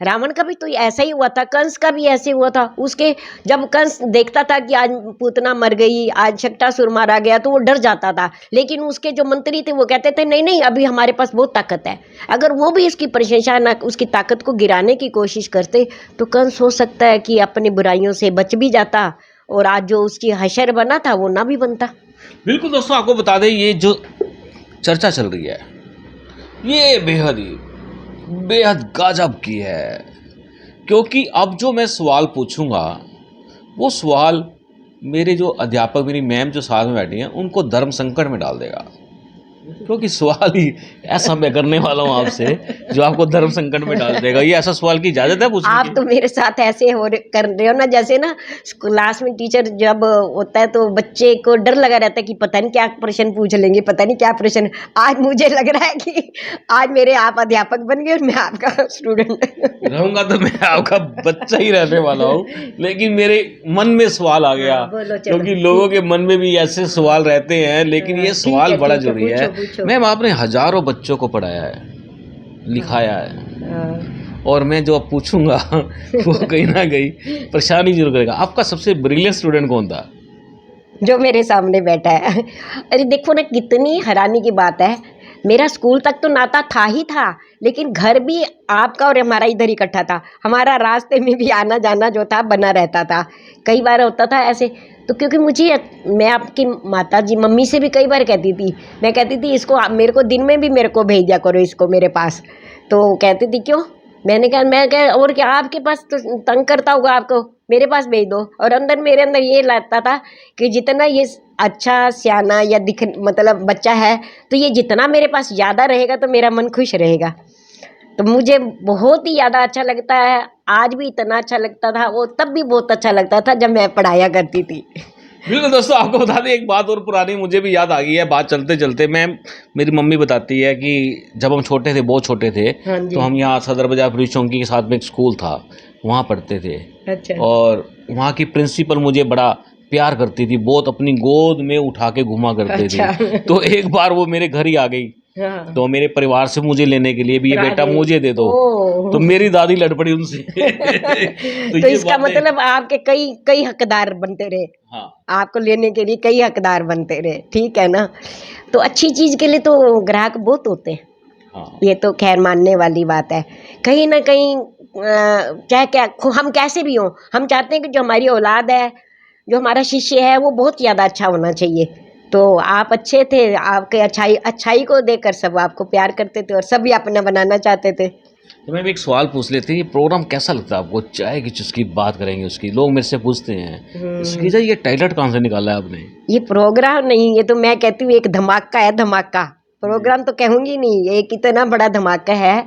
रावण का भी तो ऐसा ही हुआ था, कंस का भी ऐसे हुआ था। उसके जब कंस देखता था कि आज पूतना मर गई, आज शक्टासुर मारा गया, तो वो डर जाता था। लेकिन उसके जो मंत्री थे वो कहते थे नहीं नहीं, अभी हमारे पास बहुत ताकत है। अगर वो भी उसकी प्रशंसा ना, उसकी ताकत को गिराने की कोशिश करते तो कंस हो सकता है कि अपनी बुराइयों से बच भी जाता, और आज जो उसकी हशर बना था वो ना भी बनता। बिल्कुल दोस्तों, आपको बता दें, ये जो चर्चा चल रही है ये बेहद गजब की है, क्योंकि अब जो मैं सवाल पूछूंगा वो सवाल मेरे जो अध्यापक, मेरी मैम जो साथ में बैठी हैं, उनको धर्म संकट में डाल देगा। क्योंकि सवाल ही ऐसा मैं करने वाला हूँ आपसे जो आपको धर्म संकट में डाल देगा। ये ऐसा सवाल की इजाजत है पूछने आप की? तो मेरे साथ ऐसे कर रहे हो ना, जैसे ना क्लास में टीचर जब होता है तो बच्चे को डर लगा रहता है कि पता नहीं क्या प्रश्न पूछ लेंगे, पता नहीं क्या प्रश्न। आज मुझे लग रहा है कि आज मेरे आप अध्यापक बन गए और मैं आपका स्टूडेंट रहूंगा तो मैं आपका बच्चा ही रहने वाला हूँ, लेकिन मेरे मन में सवाल आ गया। हाँ, बोलो, चलो। क्योंकि लोगों के मन में भी ऐसे सवाल रहते हैं, लेकिन ये ठीक सवाल है, बड़ा ठीक है, जरूरी है। पूछो। मैम, आपने हजारों बच्चों को पढ़ाया है, लिखाया है, हाँ। और मैं जो अब पूछूंगा वो कहीं ना कहीं परेशानी जरूर करेगा। आपका सबसे ब्रिलियंट स्टूडेंट कौन था? जो मेरे सामने बैठा है। अरे देखो ना, कितनी हैरानी की बात है। मेरा स्कूल तक तो नाता था ही था, लेकिन घर भी आपका और हमारा इधर इकट्ठा था। हमारा रास्ते में भी आना जाना जो था बना रहता था। कई बार होता था ऐसे, तो क्योंकि मुझे, मैं आपकी माता जी मम्मी से भी कई बार कहती थी, मैं कहती थी इसको मेरे को दिन में भी मेरे को भेज दिया करो इसको मेरे पास। तो कहती थी क्यों? मैं कहा और क्या, आपके पास तो तंग करता होगा आपको, मेरे पास भेज दो। और अंदर मेरे अंदर ये लगता था कि जितना ये अच्छा सियाना या दिख मतलब बच्चा है, तो ये जितना मेरे पास ज़्यादा रहेगा तो मेरा मन खुश रहेगा। तो मुझे बहुत ही ज़्यादा अच्छा लगता है, आज भी इतना अच्छा लगता था, वो तब भी बहुत अच्छा लगता था जब मैं पढ़ाया करती थी। बिल्कुल दोस्तों, आपको बता दें एक बात और पुरानी मुझे भी याद आ गई है। बात चलते चलते मैम, मेरी मम्मी बताती है कि जब हम छोटे थे, बहुत छोटे थे, हाँ जी। तो हम यहाँ सदर बाजार पुलिस चौकी के साथ में एक स्कूल था, वहाँ पढ़ते थे। अच्छा। और वहाँ की प्रिंसिपल मुझे बड़ा प्यार करती थी, बहुत अपनी गोद में उठा के घुमा करते थे। अच्छा। तो एक बार वो मेरे घर ही आ गई, हाँ। तो मेरे परिवार से मुझे लेने के लिए भी, ये फिर आ बेटा गई। मुझे दे दो। ओह। तो मेरी दादी लड़ पड़ी उनसे। तो तो ये इसका बातें, मतलब आपके कई कई हकदार बनते रहे, हाँ आपको लेने के लिए कई हकदार बनते रहे, ठीक है ना। तो अच्छी चीज़ के लिए तो ग्राहक बहुत होते हैं, हाँ ये तो खैर मानने वाली बात है। कहीं ना कहीं चाहे क्या हम कैसे भी हों, हम चाहते हैं कि जो हमारी औलाद है, जो हमारा शिष्य है, वो बहुत ज़्यादा अच्छा होना चाहिए। तो आप अच्छे थे, आपके अच्छाई को देखकर सब आपको प्यार करते थे और सभी अपना बनाना चाहते थे। तो मैं भी एक सवाल पूछ लेते हैं, ये प्रोग्राम कैसा लगता है आपको? चाय की चुस्की बात करेंगे उसकी, लोग मेरे से पूछते हैं श्रीजा ये टाइटल कहाँ से निकाला है आपने? ये प्रोग्राम नहीं, ये तो मैं कहती हूँ एक धमाका है, धमाका। प्रोग्राम तो कहूँगी नहीं, एक इतना बड़ा धमाका है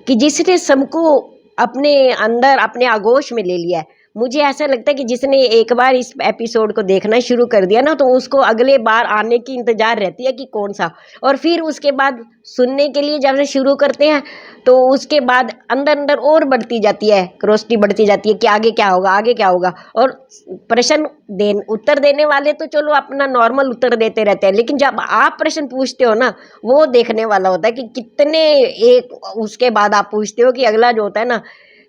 कि जिसने सबको अपने अंदर अपने आगोश में ले लिया है। मुझे ऐसा लगता है कि जिसने एक बार इस एपिसोड को देखना शुरू कर दिया ना, तो उसको अगले बार आने की इंतजार रहती है कि कौन सा। और फिर उसके बाद सुनने के लिए जब से शुरू करते हैं, तो उसके बाद अंदर अंदर और बढ़ती जाती है, क्रोस्टी बढ़ती जाती है कि आगे क्या होगा, आगे क्या होगा। और प्रश्न उत्तर देने वाले तो चलो अपना नॉर्मल उत्तर देते रहते हैं, लेकिन जब आप प्रश्न पूछते हो ना, वो देखने वाला होता है कि कितने एक उसके बाद आप पूछते हो कि अगला जो होता है ना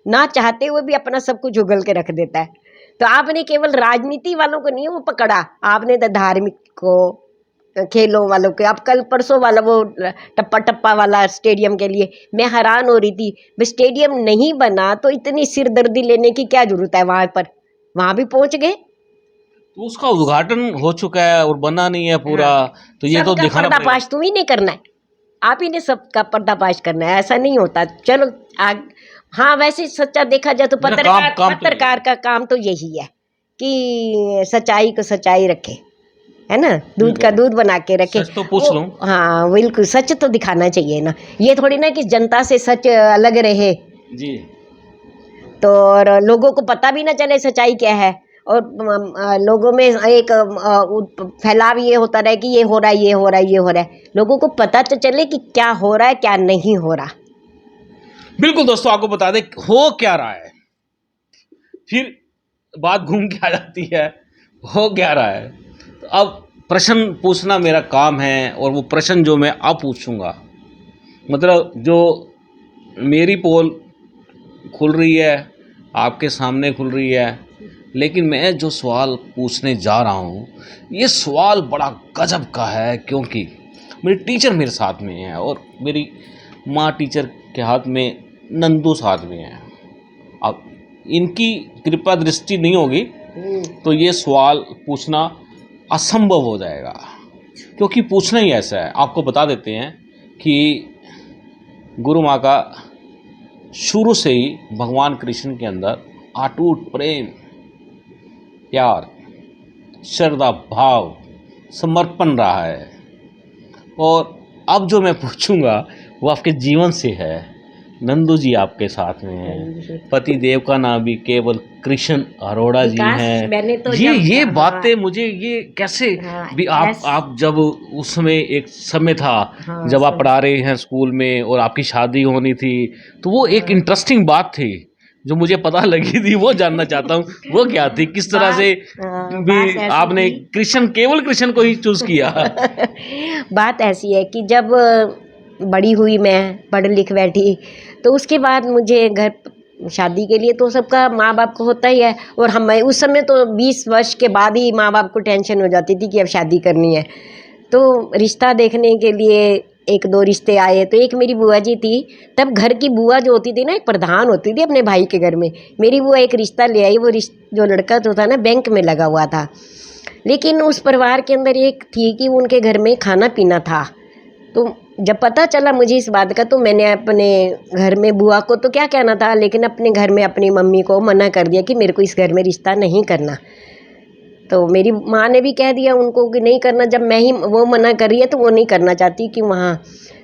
चाहते हुए भी अपना सब कुछ उगल के रख देता है। तो आपने केवल राजनीति वालों को नहीं वो पकड़ा, आपने तो धार्मिक को, खेलों वालों के। अब कल परसों वाला वो टप्पा टप्पा वाला स्टेडियम के लिए मैं हैरान हो रही थी, भाई स्टेडियम नहीं बना तो इतनी सिरदर्दी लेने की क्या जरूरत है, वहां पर वहां भी पहुंच गए। तो उसका उद्घाटन हो चुका है और बना नहीं है पूरा, तो ये तो सबका दिखाना पड़ेगा। पर्दाफाश तुम ही नहीं करना है, आप ही ने सबका पर्दाफाश करना है, ऐसा नहीं होता। चलो हाँ, वैसे सच्चा देखा जाए तो मेरा पत्रकार काम तो पत्रकार का काम तो यही है कि सच्चाई को सच्चाई रखे, है ना, दूध का दूध बना के रखे। सच तो पूछ वो- लूं। हाँ बिल्कुल, सच तो दिखाना चाहिए ना, ये थोड़ी ना कि जनता से सच अलग रहे, जी तो और लोगों को पता भी ना चले सच्चाई क्या है। और लोगों में एक फैलाव ये होता रहे कि ये हो रहा है, ये हो रहा है, ये हो रहा है। लोगों को पता तो चले कि क्या हो रहा है, क्या नहीं हो रहा। बिल्कुल दोस्तों, आपको बता दें हो क्या रहा है, फिर बात घूम के आ जाती है हो क्या रहा है। तो अब प्रश्न पूछना मेरा काम है, और वो प्रश्न जो मैं अब पूछूंगा, मतलब जो मेरी पोल खुल रही है, आपके सामने खुल रही है, लेकिन मैं जो सवाल पूछने जा रहा हूँ, ये सवाल बड़ा गजब का है। क्योंकि मेरी टीचर मेरे साथ में है, और मेरी माँ टीचर के हाथ में नंदू साथ में है। अब इनकी कृपा दृष्टि नहीं होगी तो ये सवाल पूछना असंभव हो जाएगा, क्योंकि पूछना ही ऐसा है। आपको बता देते हैं कि गुरु माँ का शुरू से ही भगवान कृष्ण के अंदर अटूट प्रेम, प्यार, श्रद्धा भाव, समर्पण रहा है। और अब जो मैं पूछूंगा वो आपके जीवन से है। नंदू जी आपके साथ में हैं, पति देव का नाम भी केवल कृष्ण अरोड़ा जी विकास, हैं। मैंने तो ये जब बातें मुझे ये कैसे हाँ, भी आप जब उस समय एक समय था हाँ, जब आप पढ़ा रहे हैं स्कूल में और आपकी शादी होनी थी, तो वो एक इंटरेस्टिंग बात थी जो मुझे पता लगी थी, वो जानना चाहता हूँ वो क्या थी, किस तरह से बात भी ऐसी आपने थी। कृष्ण केवल कृष्ण को ही चूज किया। बात ऐसी है कि जब बड़ी हुई, मैं पढ़ लिख बैठी, तो उसके बाद मुझे घर शादी के लिए तो सबका माँ बाप को होता ही है, और हम उस समय तो 20 वर्ष के बाद ही माँ बाप को टेंशन हो जाती थी कि अब शादी करनी है। तो रिश्ता देखने के लिए 1-2 रिश्ते आए, तो एक मेरी बुआ जी थी। तब घर की बुआ जो होती थी ना, एक प्रधान होती थी अपने भाई के घर में। मेरी बुआ एक रिश्ता ले आई, वो जो लड़का जो था ना बैंक में लगा हुआ था, लेकिन उस परिवार के अंदर एक थी कि उनके घर में खाना पीना था। तो जब पता चला मुझे इस बात का, तो मैंने अपने घर में बुआ को तो क्या कहना था, लेकिन अपने घर में अपनी मम्मी को मना कर दिया कि मेरे को इस घर में रिश्ता नहीं करना। तो मेरी माँ ने भी कह दिया उनको कि नहीं करना। जब मैं ही वो मना कर रही है तो वो नहीं करना चाहती कि वहाँ,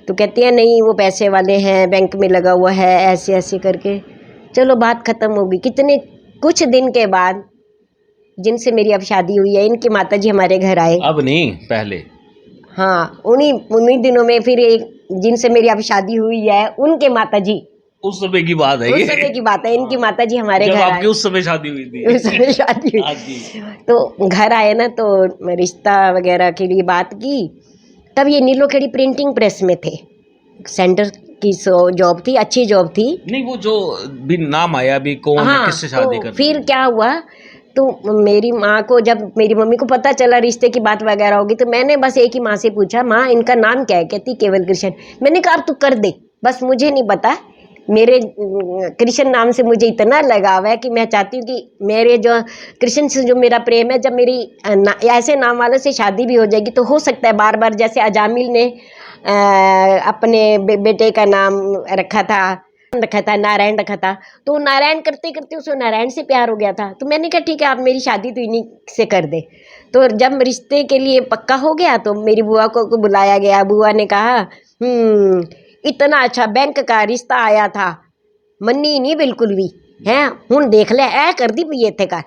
तो कहती है नहीं वो पैसे वाले हैं, बैंक में लगा हुआ है, ऐसे ऐसे करके। चलो बात ख़त्म हो गई। कितने कुछ दिन के बाद जिनसे मेरी अब शादी हुई है, इनकी माताजी हमारे घर आए। अब नहीं, पहले। हाँ, उन्हीं दिनों में फिर एक जिनसे मेरी अब शादी हुई है, उनके माताजी, उस समय की बात है उस ये, समय की बात है, इनकी माताजी हमारे जब घर आपकी आए। उस समय शादी हुई थी। उस समय शादी हाँ हुई, जी। तो घर आए ना, तो रिश्ता वगैरह के लिए बात की। तब ये नीलोखेड़ी प्रिंटिंग प्रेस में थे, सेंटर की जॉब थी, अच्छी जॉब थी। नहीं, वो जो भी नाम आया भी कौन है, हाँ, किससे शादी तो करनी फिर है। क्या हुआ, तो मेरी माँ को, जब मेरी मम्मी को पता चला रिश्ते की बात वगैरह होगी, तो मैंने बस एक ही माँ से पूछा, माँ इनका नाम क्या है? कहती केवल कृष्ण। मैंने कहा अब तू कर दे, बस मुझे नहीं पता, मेरे कृष्ण नाम से मुझे इतना लगाव है कि मैं चाहती हूँ कि मेरे जो कृष्ण से जो मेरा प्रेम है, जब मेरी ऐसे नाम वालों से शादी भी हो जाएगी, तो हो सकता है बार बार, जैसे अजामिल ने अपने बेटे का नाम रखा था नारायण रखा था, तो नारायण करते करते उसको नारायण से प्यार हो गया था। तो मैंने कहा ठीक है, आप मेरी शादी तो इन्हीं से कर दे। तो जब रिश्ते के लिए पक्का हो गया, तो मेरी बुआ को बुलाया गया। बुआ ने कहा इतना अच्छा बैंक का रिश्ता आया था, मन्नी नहीं बिल्कुल भी है, हूँ देख ले ऐ कर दी ये थे कर।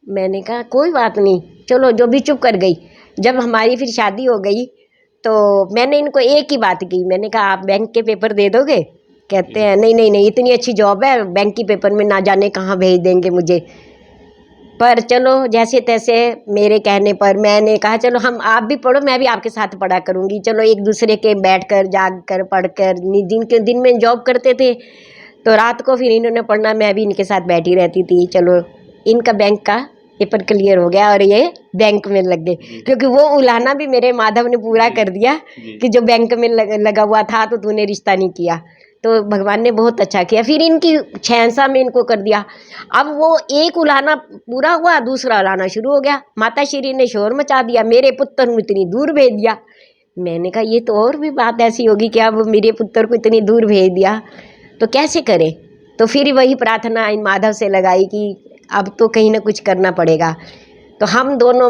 मैंने कहा कोई बात नहीं, चलो, जो भी चुप कर गई। जब हमारी फिर शादी हो गई, तो मैंने इनको एक ही बात की, मैंने कहा आप बैंक के पेपर दे दोगे? कहते हैं नहीं नहीं नहीं, इतनी अच्छी जॉब है, बैंक के पेपर में ना जाने कहाँ भेज देंगे मुझे। पर चलो जैसे तैसे मेरे कहने पर मैंने कहा चलो हम, आप भी पढ़ो, मैं भी आपके साथ पढ़ा करूँगी। चलो एक दूसरे के बैठ कर जाग कर पढ़ कर, दिन में जॉब करते थे, तो रात को फिर इन्होंने पढ़ना, मैं भी इनके साथ बैठी रहती थी। चलो इनका बैंक का पेपर क्लियर हो गया और ये बैंक में लग गए, क्योंकि वो उलाहना भी मेरे माधव ने पूरा कर दिया कि जो बैंक में लगा हुआ था तो तूने रिश्ता नहीं किया। तो भगवान ने बहुत अच्छा किया, फिर इनकी छेंसा में इनको कर दिया। अब वो एक उलाहना पूरा हुआ, दूसरा उलाहना शुरू हो गया। माता श्री ने शोर मचा दिया, मेरे पुत्र को इतनी दूर भेज दिया। मैंने कहा ये तो और भी बात ऐसी होगी कि अब मेरे पुत्र को इतनी दूर भेज दिया, तो कैसे करें? तो फिर वही प्रार्थना इन माधव से लगाई कि अब तो कहीं ना कुछ करना पड़ेगा। तो हम दोनों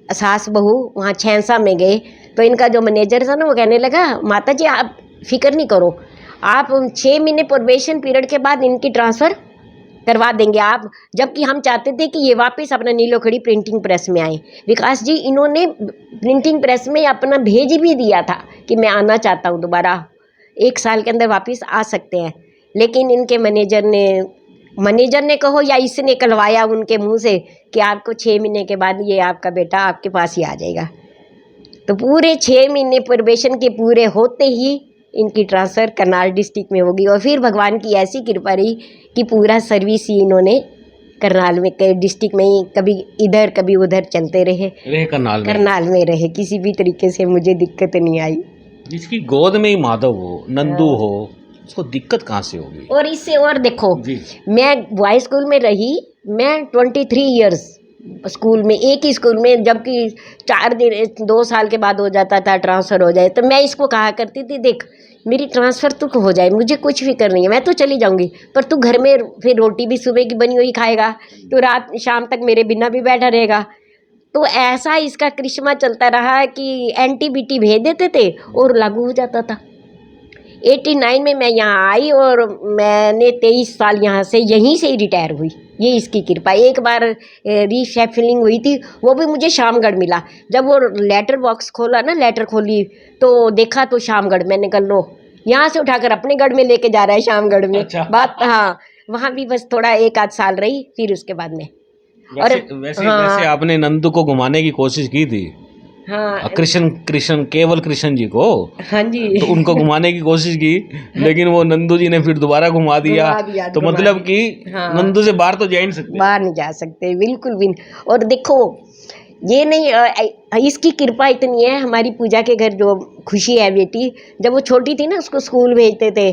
सास बहू वहाँ छेंसा में गए, तो इनका जो मैनेजर था ना, वो कहने लगा माता जी आप फिक्र नहीं करो, आप 6 महीने प्रोबेशन पीरियड के बाद इनकी ट्रांसफ़र करवा देंगे आप। जबकि हम चाहते थे कि ये वापस अपना नीलोखेड़ी प्रिंटिंग प्रेस में आए। विकास जी, इन्होंने प्रिंटिंग प्रेस में अपना भेज भी दिया था कि मैं आना चाहता हूँ दोबारा, 1 साल के अंदर वापस आ सकते हैं। लेकिन इनके मैनेजर ने कहो या इसने कहलवाया उनके मुंह से कि आपको 6 महीने के बाद ये आपका बेटा आपके पास ही आ जाएगा। तो पूरे 6 महीने प्रोबेशन के पूरे होते ही इनकी ट्रांसफ़र करनाल डिस्ट्रिक्ट में होगी। और फिर भगवान की ऐसी कृपा रही कि पूरा सर्विस ही इन्होंने करनाल में के डिस्ट्रिक्ट में ही, कभी इधर कभी उधर चलते रहे करनाल में रहे, किसी भी तरीके से मुझे दिक्कत नहीं आई। जिसकी गोद में ही माधव हो, नंदू हो, उसको दिक्कत कहाँ से होगी? और इससे और देखो, मैं बॉय स्कूल में रही, मैं 23 ईयर्स स्कूल में, एक ही स्कूल में, जबकि 2 साल के बाद हो जाता था ट्रांसफ़र हो जाए। तो मैं इसको कहा करती थी देख मेरी ट्रांसफ़र तो हो जाए, मुझे कुछ फिक्र नहीं है, मैं तो चली जाऊंगी, पर तू घर में फिर रोटी भी सुबह की बनी हुई खाएगा, तो रात शाम तक मेरे बिना भी बैठा रहेगा। तो ऐसा इसका करिश्मा चलता रहा कि एंटीबीटी भेज देते थे और लागू हो जाता था। 89 में मैं यहाँ आई और मैंने 23 साल यहाँ से यहीं से ही रिटायर हुई। ये इसकी कृपा। एक बार रीशेफलिंग हुई थी, वो भी मुझे शामगढ़ मिला। जब वो लेटर बॉक्स खोला ना, लेटर खोली तो देखा तो शामगढ़। मैंने कहा लो, यहाँ से उठाकर अपने गढ़ में लेके जा रहा है शामगढ़ में। अच्छा। बात हाँ, वहाँ भी बस थोड़ा 1 आध साल रही, फिर उसके बाद में। वैसे आपने नंदू को घुमाने की कोशिश की थी। हाँ कृष्ण केवल कृष्ण जी को, हाँ जी, तो उनको घुमाने की कोशिश की, लेकिन वो नंदू जी ने फिर दोबारा घुमा दिया। तो मतलब कि हाँ, नंदू से बाहर तो जा ही नहीं सकते। बाहर नहीं जा सकते, बिल्कुल भी नहीं। और देखो ये नहीं, इसकी कृपा इतनी है। हमारी पूजा के घर जो खुशी है बेटी, जब वो छोटी थी ना, उसको स्कूल भेजते थे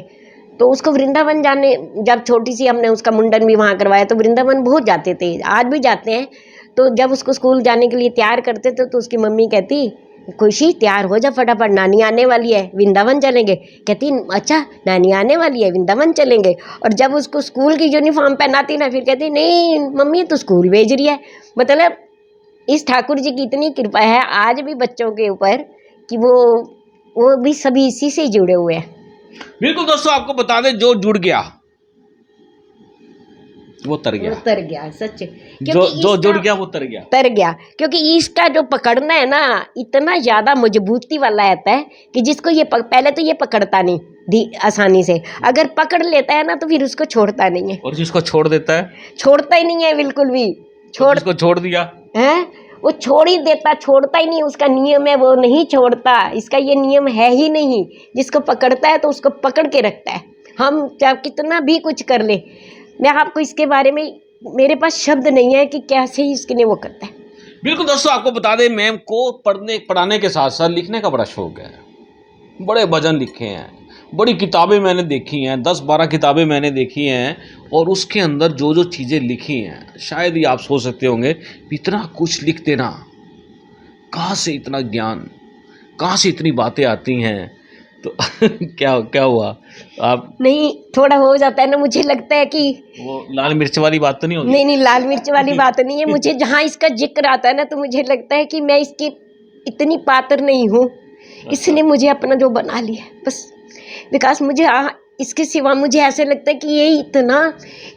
तो उसको वृंदावन जाने, जब छोटी सी हमने उसका मुंडन भी वहाँ करवाया तो वृंदावन बहुत जाते थे, आज भी जाते हैं। तो जब उसको स्कूल जाने के लिए तैयार करते थे तो उसकी मम्मी कहती, खुशी तैयार हो जा फटाफट, नानी आने वाली है, वृंदावन चलेंगे। कहती अच्छा नानी आने वाली है, वृंदावन चलेंगे। और जब उसको स्कूल की यूनिफॉर्म पहनाती ना, फिर कहती नहीं मम्मी तो स्कूल भेज रही है। मतलब इस ठाकुर जी की इतनी कृपा है आज भी बच्चों के ऊपर कि वो भी सभी इसी से जुड़े हुए हैं। बिल्कुल दोस्तों, आपको बता दें, जो जुड़ गया वो तर गया, सच। जो जुड़ गया वो तर गया। क्योंकि इसका जो पकड़ना है ना, इतना ज्यादा मजबूती वाला रहता है कि जिसको ये पहले तो ये पकड़ता नहीं आसानी से, अगर पकड़ लेता है ना तो फिर उसको छोड़ता नहीं है। और जिसको छोड़ देता है, छोड़ता ही नहीं है बिल्कुल भी। जिसको छोड़ दिया है वो छोड़ ही देता, छोड़ता ही नहीं। उसका नियम है, वो नहीं छोड़ता। इसका ये नियम है ही नहीं। जिसको पकड़ता है तो उसको पकड़ के रखता है। हम चाहे कितना भी कुछ कर ले, मैं आपको इसके बारे में, मेरे पास शब्द नहीं है कि कैसे ही इसके लिए वो करता है। बिल्कुल दोस्तों, आपको बता दें, मैम को पढ़ाने के साथ साथ लिखने का बड़ा शौक है। बड़े भजन लिखे हैं, बड़ी किताबें मैंने देखी हैं, 10-12 किताबें मैंने देखी हैं। और उसके अंदर जो जो चीज़ें लिखी हैं, शायद ही आप सोच सकते होंगे इतना कुछ लिख देना, कहाँ से इतना ज्ञान, कहाँ से इतनी बातें आती हैं। तो क्या हुआ आप? नहीं, थोड़ा हो जाता है ना, मुझे लगता है कि वो लाल मिर्च वाली बात तो नहीं होती? नहीं, लाल मिर्च वाली बात नहीं है। मुझे जहाँ इसका जिक्र आता है ना, तो मुझे लगता है कि मैं इसकी इतनी पात्र नहीं हूँ, इसने मुझे अपना जो बना लिया है बस। विकास, मुझे इसके सिवा मुझे ऐसे लगता है कि ये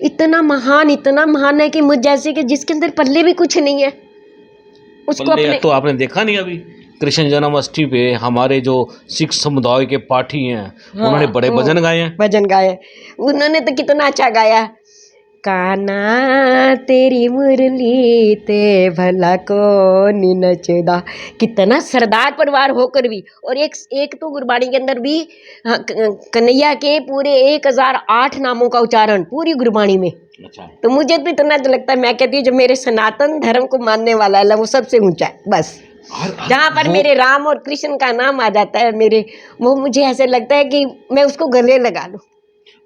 इतना महान है कि मुझ जैसे कि जिसके अंदर पल्ले भी कुछ नहीं है उसको अपने। तो आपने देखा नहीं अभी कृष्ण जन्माष्टमी पे हमारे जो सिख समुदाय के पाठी हैं, हाँ, उन्होंने बड़े भजन गाए। उन्होंने तो कितना अच्छा गाया। काना तेरी मुरली ते भला को नचदा। कितना सरदार परिवार होकर भी। और एक तो गुरबाणी के अंदर भी कन्हैया के पूरे 1008 नामों का उच्चारण पूरी गुरबाणी में। अच्छा। तो मुझे तो इतना लगता है, मैं कहती हूँ जो मेरे सनातन धर्म को मानने वाला है वो सबसे ऊंचा है बस। जहाँ पर मेरे राम और कृष्ण का नाम आ जाता है, वो मुझे ऐसे लगता है कि मैं उसको गले लगा लूं।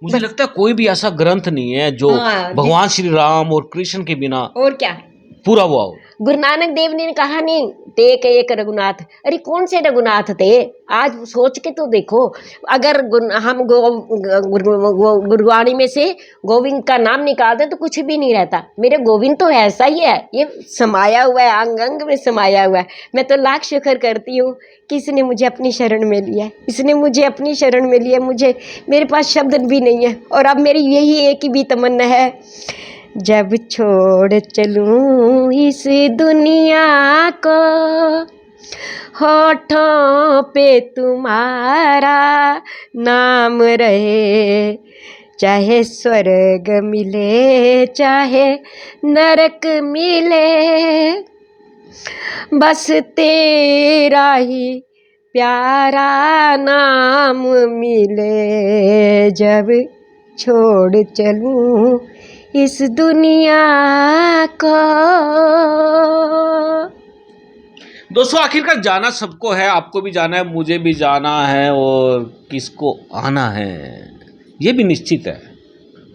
मुझे लगता है कोई भी ऐसा ग्रंथ नहीं है जो भगवान श्री राम और कृष्ण के बिना और क्या पूरा हुआ हो। गुरु नानक देव ने कहा नहीं, ते के एक रघुनाथ। अरे कौन से रघुनाथ थे? आज सोच के तो देखो, अगर हम गुरबाणी में से गोविंद का नाम निकाल दे तो कुछ भी नहीं रहता। मेरे गोविंद तो ऐसा ही है, ये समाया हुआ है, अंग अंग में समाया हुआ है। मैं तो लाख शुक्र करती हूँ कि इसने मुझे अपनी शरण में लिया है, इसने मुझे अपनी शरण में लिया। मेरे पास शब्द भी नहीं है। और अब मेरी यही एक ही भी तमन्ना है, जब छोड़ चलूं इस दुनिया को, होठों पे तुम्हारा नाम रहे। चाहे स्वर्ग मिले चाहे नरक मिले, बस तेरा ही प्यारा नाम मिले। जब छोड़ चलूं इस दुनिया को। दोस्तों, आखिरकार जाना सबको है, आपको भी जाना है, मुझे भी जाना है, और किसको आना है ये भी निश्चित है।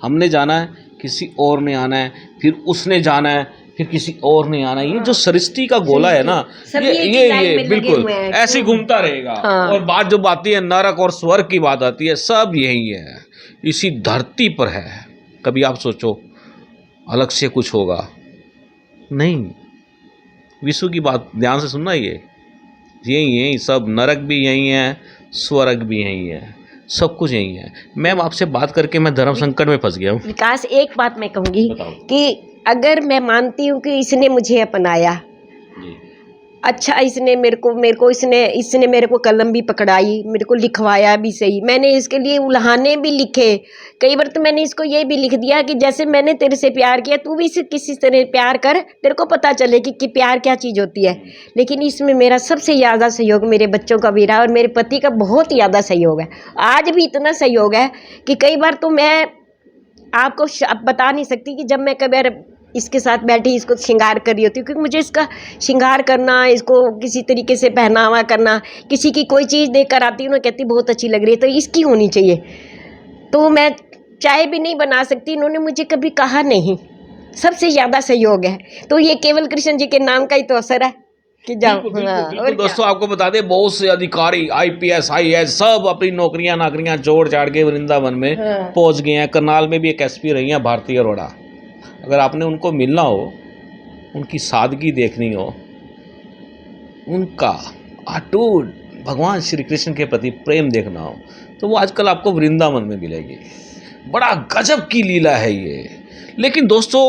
हमने जाना है, किसी और ने आना है, फिर उसने जाना है, फिर किसी और ने आना है। ये जो सृष्टि का गोला है ना, ये बिल्कुल ऐसे घूमता रहेगा। और बात जो आती है नरक और स्वर्ग की बात आती है, सब यही है, इसी धरती पर है। कभी आप सोचो अलग से कुछ होगा नहीं, विशु की बात ध्यान से सुनना, ये यही है, सब नरक भी यही है, स्वर्ग भी यही है, सब कुछ यही है। मैम आपसे बात करके मैं धर्म संकट में फंस गया हूँ। विकास, एक बात मैं कहूँगी बताओ। कि अगर मैं मानती हूँ कि इसने मुझे अपनाया, जी। अच्छा इसने मेरे को इसने मेरे को कलम भी पकड़ाई, मेरे को लिखवाया भी सही, मैंने इसके लिए उल्हाने भी लिखे। कई बार तो मैंने इसको ये भी लिख दिया कि जैसे मैंने तेरे से प्यार किया तू भी इसे किसी तरह प्यार कर, तेरे को पता चले कि प्यार क्या चीज़ होती है। लेकिन इसमें मेरा सबसे ज़्यादा सहयोग मेरे बच्चों का भी रहा और मेरे पति का बहुत ज़्यादा सहयोग है। आज भी इतना सहयोग है कि कई बार तो मैं आपको बता नहीं सकती कि जब मैं कभी इसके साथ बैठी इसको श्रृंगार कर रही होती हूँ, क्योंकि मुझे इसका श्रृंगार करना, इसको किसी तरीके से पहनावा करना, किसी की कोई चीज़ देख कर आती हूँ ना, कहती बहुत अच्छी लग रही है तो इसकी होनी चाहिए। तो मैं चाय भी नहीं बना सकती, इन्होंने मुझे कभी कहा नहीं। सबसे ज़्यादा सहयोग है तो ये केवल कृष्ण जी के नाम का ही तो असर है कि जाओ। बिल्कुल, हाँ, बिल्कुल, और दोस्तों आपको बता दें, बहुत से अधिकारी IPS IAS सब अपनी नौकरियां जोड़ जाड़ के वृंदावन में हाँ। पहुंच गए हैं। करनाल में भी एक SP रही हैं भारती अरोड़ा। अगर आपने उनको मिलना हो, उनकी सादगी देखनी हो, उनका अटूट भगवान श्री कृष्ण के प्रति प्रेम देखना हो, तो वो आजकल आपको वृंदावन में मिलेगी। बड़ा गजब की लीला है ये। लेकिन दोस्तों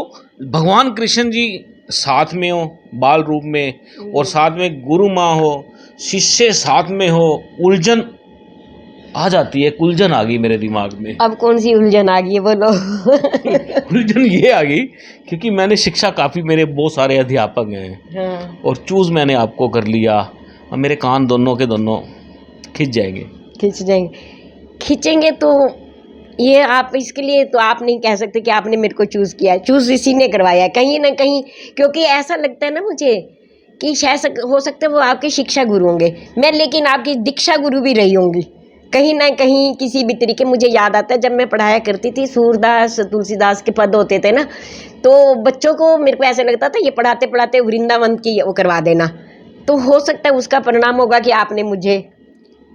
भगवान कृष्ण जी साथ में हो बाल रूप में, और साथ में गुरु माँ हो, शिष्य साथ में हो, उलझन आ जाती है। उलझन आ गई मेरे दिमाग में। अब कौन सी उलझन आ गई है बोलो? उलझन ये आ गई क्योंकि मैंने शिक्षा काफ़ी, मेरे बहुत सारे अध्यापक हैं हाँ, और चूज मैंने आपको कर लिया और मेरे कान दोनों के दोनों खिंच जाएंगे। खींचेंगे तो ये आप इसके लिए तो आप नहीं कह सकते कि आपने मेरे को चूज़ किया है, चूज़ इसी ने करवाया है कहीं ना कहीं। क्योंकि ऐसा लगता है ना मुझे कि शायद हो सकता है वो आपके शिक्षा गुरु होंगे, मैं लेकिन आपकी दीक्षा गुरु भी रही होंगी कहीं ना कहीं किसी भी तरीके। मुझे याद आता है जब मैं पढ़ाया करती थी, सूरदास तुलसीदास के पद होते थे ना, तो बच्चों को मेरे को ऐसे लगता था ये पढ़ाते पढ़ाते वृंदावन की वो करवा देना। तो हो सकता है उसका परिणाम होगा कि आपने मुझे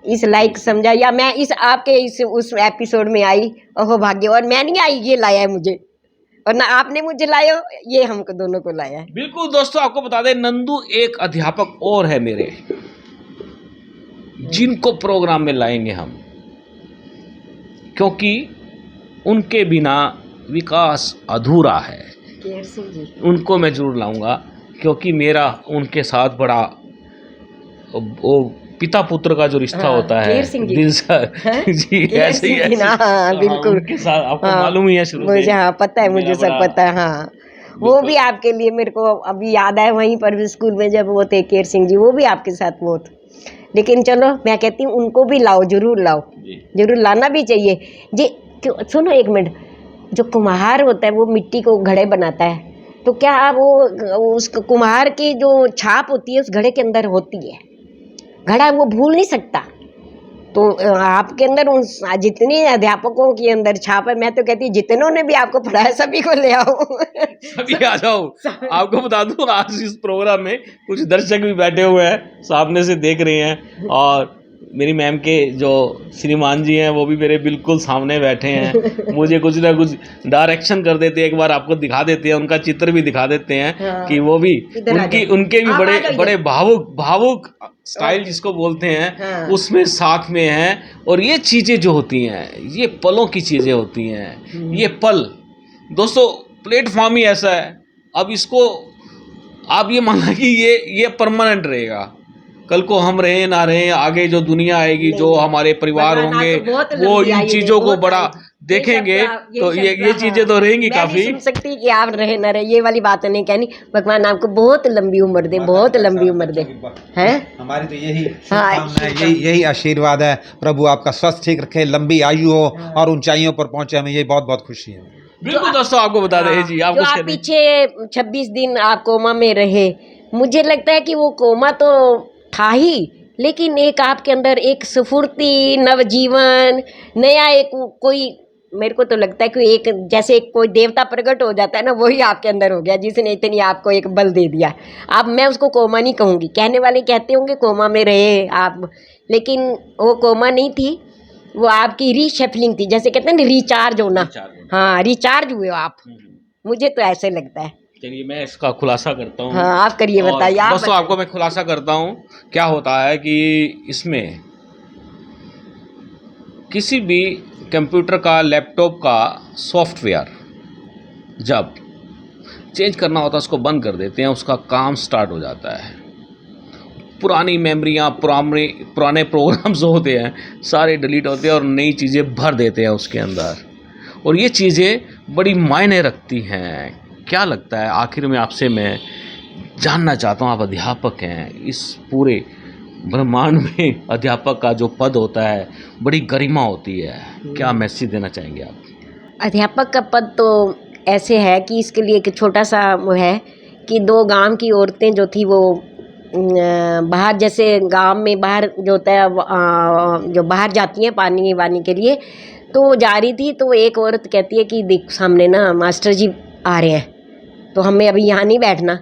इस लायक समझा, या मैं इस आपके इस उस एपिसोड में आई। ओहो भाग्य, और मैं नहीं आई, ये लाया है मुझे, और ना आपने मुझे लाया, ये हमको दोनों को लाया है। बिल्कुल दोस्तों आपको बता दें, नंदू एक अध्यापक और है मेरे, जिनको प्रोग्राम में लाएंगे हम, क्योंकि उनके बिना विकास अधूरा है। केयर सिंह जी, उनको मैं जरूर लाऊंगा क्योंकि मेरा उनके साथ बड़ा वो पिता पुत्र का जो रिश्ता हाँ, होता है केयर सिंह जी। दिल से जी केयर ऐसे ही सिंह जी ना, हाँ, बिल्कुल। उनके साथ आपको हाँ, मालूम ही है शुरू मुझे से। हाँ पता है, मुझे मेरा सब बड़ा- पता है। हाँ, वो भी आपके लिए मेरे को अभी याद है, वहीं पर स्कूल में जब वो थे केयर सिंह जी, वो भी आपके साथ वो थे। लेकिन चलो मैं कहती हूँ उनको भी लाओ, जरूर लाओ, जरूर लाना भी चाहिए जी। सुनो एक मिनट, जो कुम्हार होता है वो मिट्टी को घड़े बनाता है, तो क्या वो उस कुम्हार की जो छाप होती है उस घड़े के अंदर होती है, घड़ा वो भूल नहीं सकता। तो आपके अंदर उन जितने अध्यापकों के अंदर छाप है, मैं तो कहती हूँ जितनों ने भी आपको पढ़ाया सभी को ले आओ। सभी आ जाओ। आपको बता दूं आज इस प्रोग्राम में कुछ दर्शक भी बैठे हुए हैं, सामने से देख रहे हैं, और मेरी मैम के जो श्रीमान जी हैं वो भी मेरे बिल्कुल सामने बैठे हैं। मुझे कुछ ना कुछ डायरेक्शन कर देते हैं, एक बार आपको दिखा देते हैं, उनका चित्र भी दिखा देते हैं। हाँ, कि वो भी इधर आ जाओ। उनके भी आप आ जाओ बड़े इधर। भावुक स्टाइल जिसको बोलते हैं, हाँ। उसमें साथ में हैं। और ये चीज़ें जो होती हैं, ये पलों की चीज़ें होती हैं। ये पल दोस्तों, प्लेटफॉर्म ही ऐसा है, अब इसको आप ये मानना कि ये परमानेंट रहेगा। कल को हम रहे ना रहे, आगे जो दुनिया आएगी, जो हमारे परिवार भगवान होंगे, आपको बहुत वो लंबी इन आयु दे, चीज़ों को बहुत बड़ा आयु। देखेंगे। ये तो शब्द, ये चीज़ें तो रहेंगी मैं काफ़ी। नहीं सुन सकती कि आप रहे ना रहे, ये वाली बात नहीं कहनी। भगवान आपको बहुत लंबी उम्र दे, बहुत लंबी उम्र दे। हैं? हमारी तो यही हाँ, शुभकामना है, यही आशीर्वाद है। प्रभु आपका स्वास्थ्य ठीक रखे, लंबी आयु हो और ऊंचाइयों पर पहुंचे, हमें ये बहुत बहुत खुशी है। बिल्कुल दोस्तों आपको बता दें जी, आप जो कुछ आप कहते हैं? पीछे 26 दिन आप कोमा में रहे, मुझे लगता है कि वो कोमा तो था ही, लेकिन एक आपके अंदर एक स्फूर्ति, नवजीवन, नया एक कोई, मेरे को तो लगता है कि एक जैसे कोई देवता प्रकट हो जाता है ना, वही आपके अंदर हो गया जिसने इतनी आपको एक बल दे दिया। अब मैं उसको कोमा नहीं कहूँगी, कहने वाले कहते होंगे कोमा में रहे आप, लेकिन वो कोमा नहीं थी, वो आपकी रीशफलिंग थी, जैसे कहते हैं ना रिचार्ज होना। हाँ, रिचार्ज हुए हो आप, मुझे तो ऐसे लगता है। चलिए मैं इसका खुलासा करता हूँ। हाँ आप करिए, और बताइए आप दोस्तों आपको मैं खुलासा करता हूँ। क्या होता है कि इसमें किसी भी कंप्यूटर का, लैपटॉप का सॉफ्टवेयर जब चेंज करना होता है उसको बंद कर देते हैं, उसका काम स्टार्ट हो जाता है। पुरानी मेमोरियाँ, पुराने प्रोग्राम्स होते हैं सारे डिलीट होते हैं और नई चीज़ें भर देते हैं उसके अंदर, और ये चीज़ें बड़ी मायने रखती हैं। क्या लगता है आखिर में आपसे मैं जानना चाहता हूँ, आप अध्यापक हैं, इस पूरे ब्रह्मांड में अध्यापक का जो पद होता है बड़ी गरिमा होती है, क्या मैसेज देना चाहेंगे आप? अध्यापक का पद तो ऐसे है कि इसके लिए एक छोटा सा वो है कि 2 गांव की औरतें जो थी वो बाहर, जैसे गांव में बाहर जो होता है जो बाहर जाती हैं पानी वानी के लिए, तो वो जा रही थी तो एक औरत कहती है कि देख सामने ना मास्टर जी आ रहे हैं, तो हमें अभी यहाँ नहीं बैठना।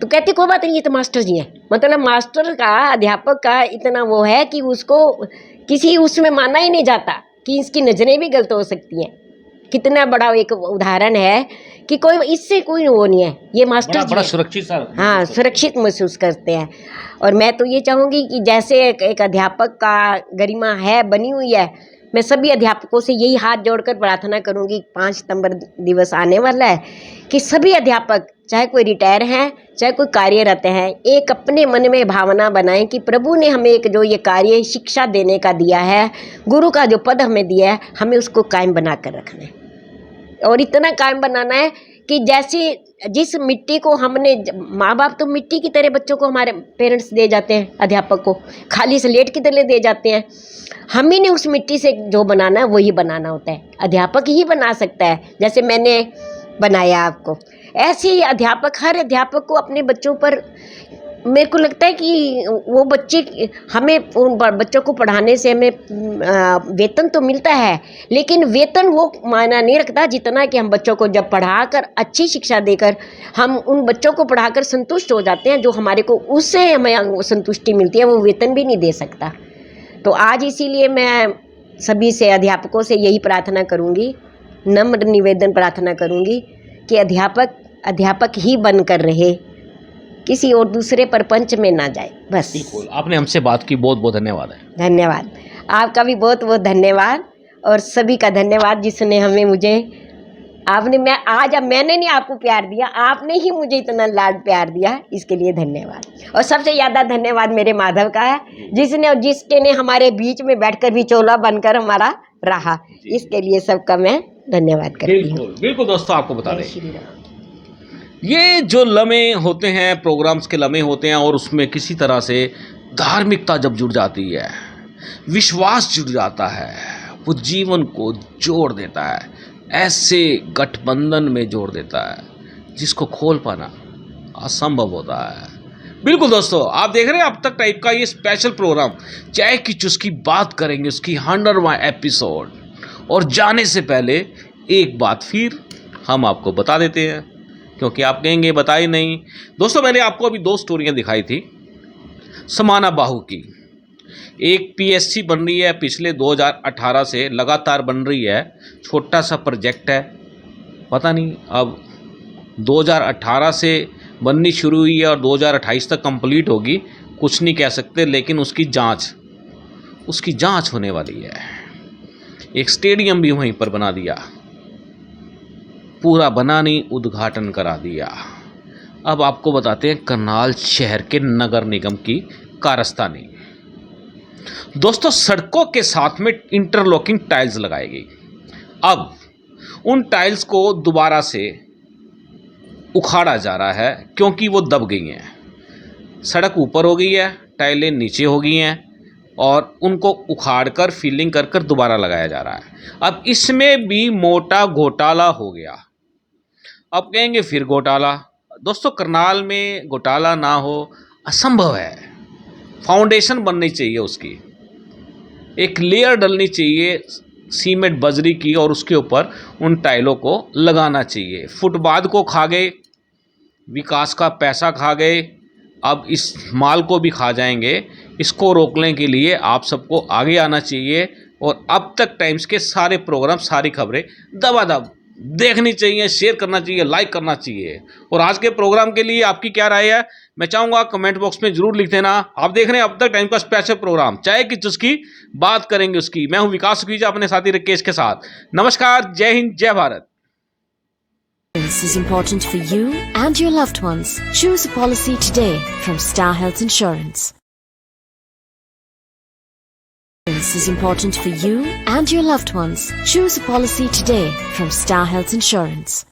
तो कहती कोई बात नहीं, ये तो मास्टर जी हैं। मतलब मास्टर का, अध्यापक का इतना वो है कि उसको किसी उसमें माना ही नहीं जाता कि इसकी नज़रें भी गलत हो सकती हैं। कितना बड़ा एक उदाहरण है कि कोई इससे कोई वो नहीं है, ये मास्टर जी बड़ा हैं। सुरक्षित सा हाँ सुरक्षित महसूस करते हैं। और मैं तो ये चाहूँगी कि जैसे एक अध्यापक का गरिमा है बनी हुई है, मैं सभी अध्यापकों से यही हाथ जोड़कर प्रार्थना करूँगी। 5 सितंबर दिवस आने वाला है कि सभी अध्यापक, चाहे कोई रिटायर हैं चाहे कोई कार्यरत हैं, एक अपने मन में भावना बनाएं कि प्रभु ने हमें एक जो ये कार्य शिक्षा देने का दिया है, गुरु का जो पद हमें दिया है, हमें उसको कायम बना कर रखना है। और इतना कायम बनाना है कि जैसे जिस मिट्टी को हमने, माँ बाप तो मिट्टी की तरह बच्चों को हमारे पेरेंट्स दे जाते हैं, अध्यापक को खाली स्लेट की तरह दे जाते हैं। हम ही ने उस मिट्टी से जो बनाना है वही बनाना होता है, अध्यापक ही बना सकता है। जैसे मैंने बनाया आपको, ऐसे ही अध्यापक, हर अध्यापक को अपने बच्चों पर, मेरे को लगता है कि वो बच्चे, हमें उन बच्चों को पढ़ाने से हमें वेतन तो मिलता है, लेकिन वेतन वो मायना नहीं रखता जितना कि हम बच्चों को जब पढ़ाकर अच्छी शिक्षा देकर हम उन बच्चों को पढ़ाकर संतुष्ट हो जाते हैं, जो हमारे को उससे हमें संतुष्टि मिलती है, वो वेतन भी नहीं दे सकता। तो आज इसीलिए मैं सभी से, अध्यापकों से यही प्रार्थना करूँगी, नम्र निवेदन प्रार्थना करूँगी कि अध्यापक ही बनकर रहे, किसी और दूसरे प्रपंच में ना जाए बस। बिल्कुल, आपने हमसे बात की, बहुत बहुत धन्यवाद है। धन्यवाद, आपका भी बहुत बहुत धन्यवाद, और सभी का धन्यवाद जिसने हमें, मुझे आपने, मैं आज, अब मैंने नहीं आपको प्यार दिया, आपने ही मुझे इतना लाड प्यार दिया, इसके लिए धन्यवाद। और सबसे ज़्यादा धन्यवाद मेरे माधव का है, जिसने और जिसके ने हमारे बीच में बैठकर भी चोला बनकर हमारा रहा, इसके लिए सबका मैं धन्यवाद करती हूँ। बिल्कुल बिल्कुल दोस्तों, आपको बता दें ये जो लम्हे होते हैं, प्रोग्राम्स के लम्हे होते हैं, और उसमें किसी तरह से धार्मिकता जब जुड़ जाती है, विश्वास जुड़ जाता है, वो जीवन को जोड़ देता है, ऐसे गठबंधन में जोड़ देता है जिसको खोल पाना असंभव होता है। बिल्कुल दोस्तों, आप देख रहे हैं अब तक टाइप का ये स्पेशल प्रोग्राम चाय की चुस्की, बात करेंगे उसकी 100वां एपिसोड। और जाने से पहले एक बात फिर हम आपको बता देते हैं, क्योंकि आप कहेंगे बताई नहीं। दोस्तों मैंने आपको अभी 2 स्टोरियां दिखाई थी समाना बाहू की। एक पीएससी बन रही है, पिछले 2018 से लगातार बन रही है, छोटा सा प्रोजेक्ट है, पता नहीं अब 2018 से बननी शुरू हुई है और 2028 तक कंप्लीट होगी, कुछ नहीं कह सकते, लेकिन उसकी जांच होने वाली है। एक स्टेडियम भी वहीं पर बना दिया, पूरा बना नहीं, उद्घाटन करा दिया। अब आपको बताते हैं करनाल शहर के नगर निगम की कारस्तानी। दोस्तों सड़कों के साथ में इंटरलॉकिंग टाइल्स लगाई गई। अब उन टाइल्स को दोबारा से उखाड़ा जा रहा है क्योंकि वो दब गई हैं। सड़क ऊपर हो गई है, टाइलें नीचे हो गई हैं, और उनको उखाड़कर फिलिंग कर कर दोबारा लगाया जा रहा है। अब इसमें भी मोटा घोटाला हो गया। अब कहेंगे फिर घोटाला। दोस्तों करनाल में घोटाला ना हो असंभव है। फाउंडेशन बननी चाहिए, उसकी एक लेयर डलनी चाहिए सीमेंट बजरी की, और उसके ऊपर उन टाइलों को लगाना चाहिए। फुटपाथ को खा गए, विकास का पैसा खा गए, अब इस माल को भी खा जाएंगे। इसको रोकने के लिए आप सबको आगे आना चाहिए। और अब तक टाइम्स के सारे प्रोग्राम, सारी खबरें दबादब देखनी चाहिए, शेयर करना चाहिए, लाइक करना चाहिए। और आज के प्रोग्राम के लिए आपकी क्या राय है, मैं चाहूँगा कमेंट बॉक्स में जरूर लिख देना। आप देख रहे हैं अब तक टाइम का स्पेशल प्रोग्राम, चाय की चुस्की, बात करेंगे उसकी। मैं हूँ विकास सुखीजा अपने साथी राकेश के साथ। नमस्कार, जय हिंद, जय Bharat. This is important for you and your loved ones. Choose a policy today from Star Health Insurance. This is important for you and your loved ones. Choose a policy today from Star Health Insurance.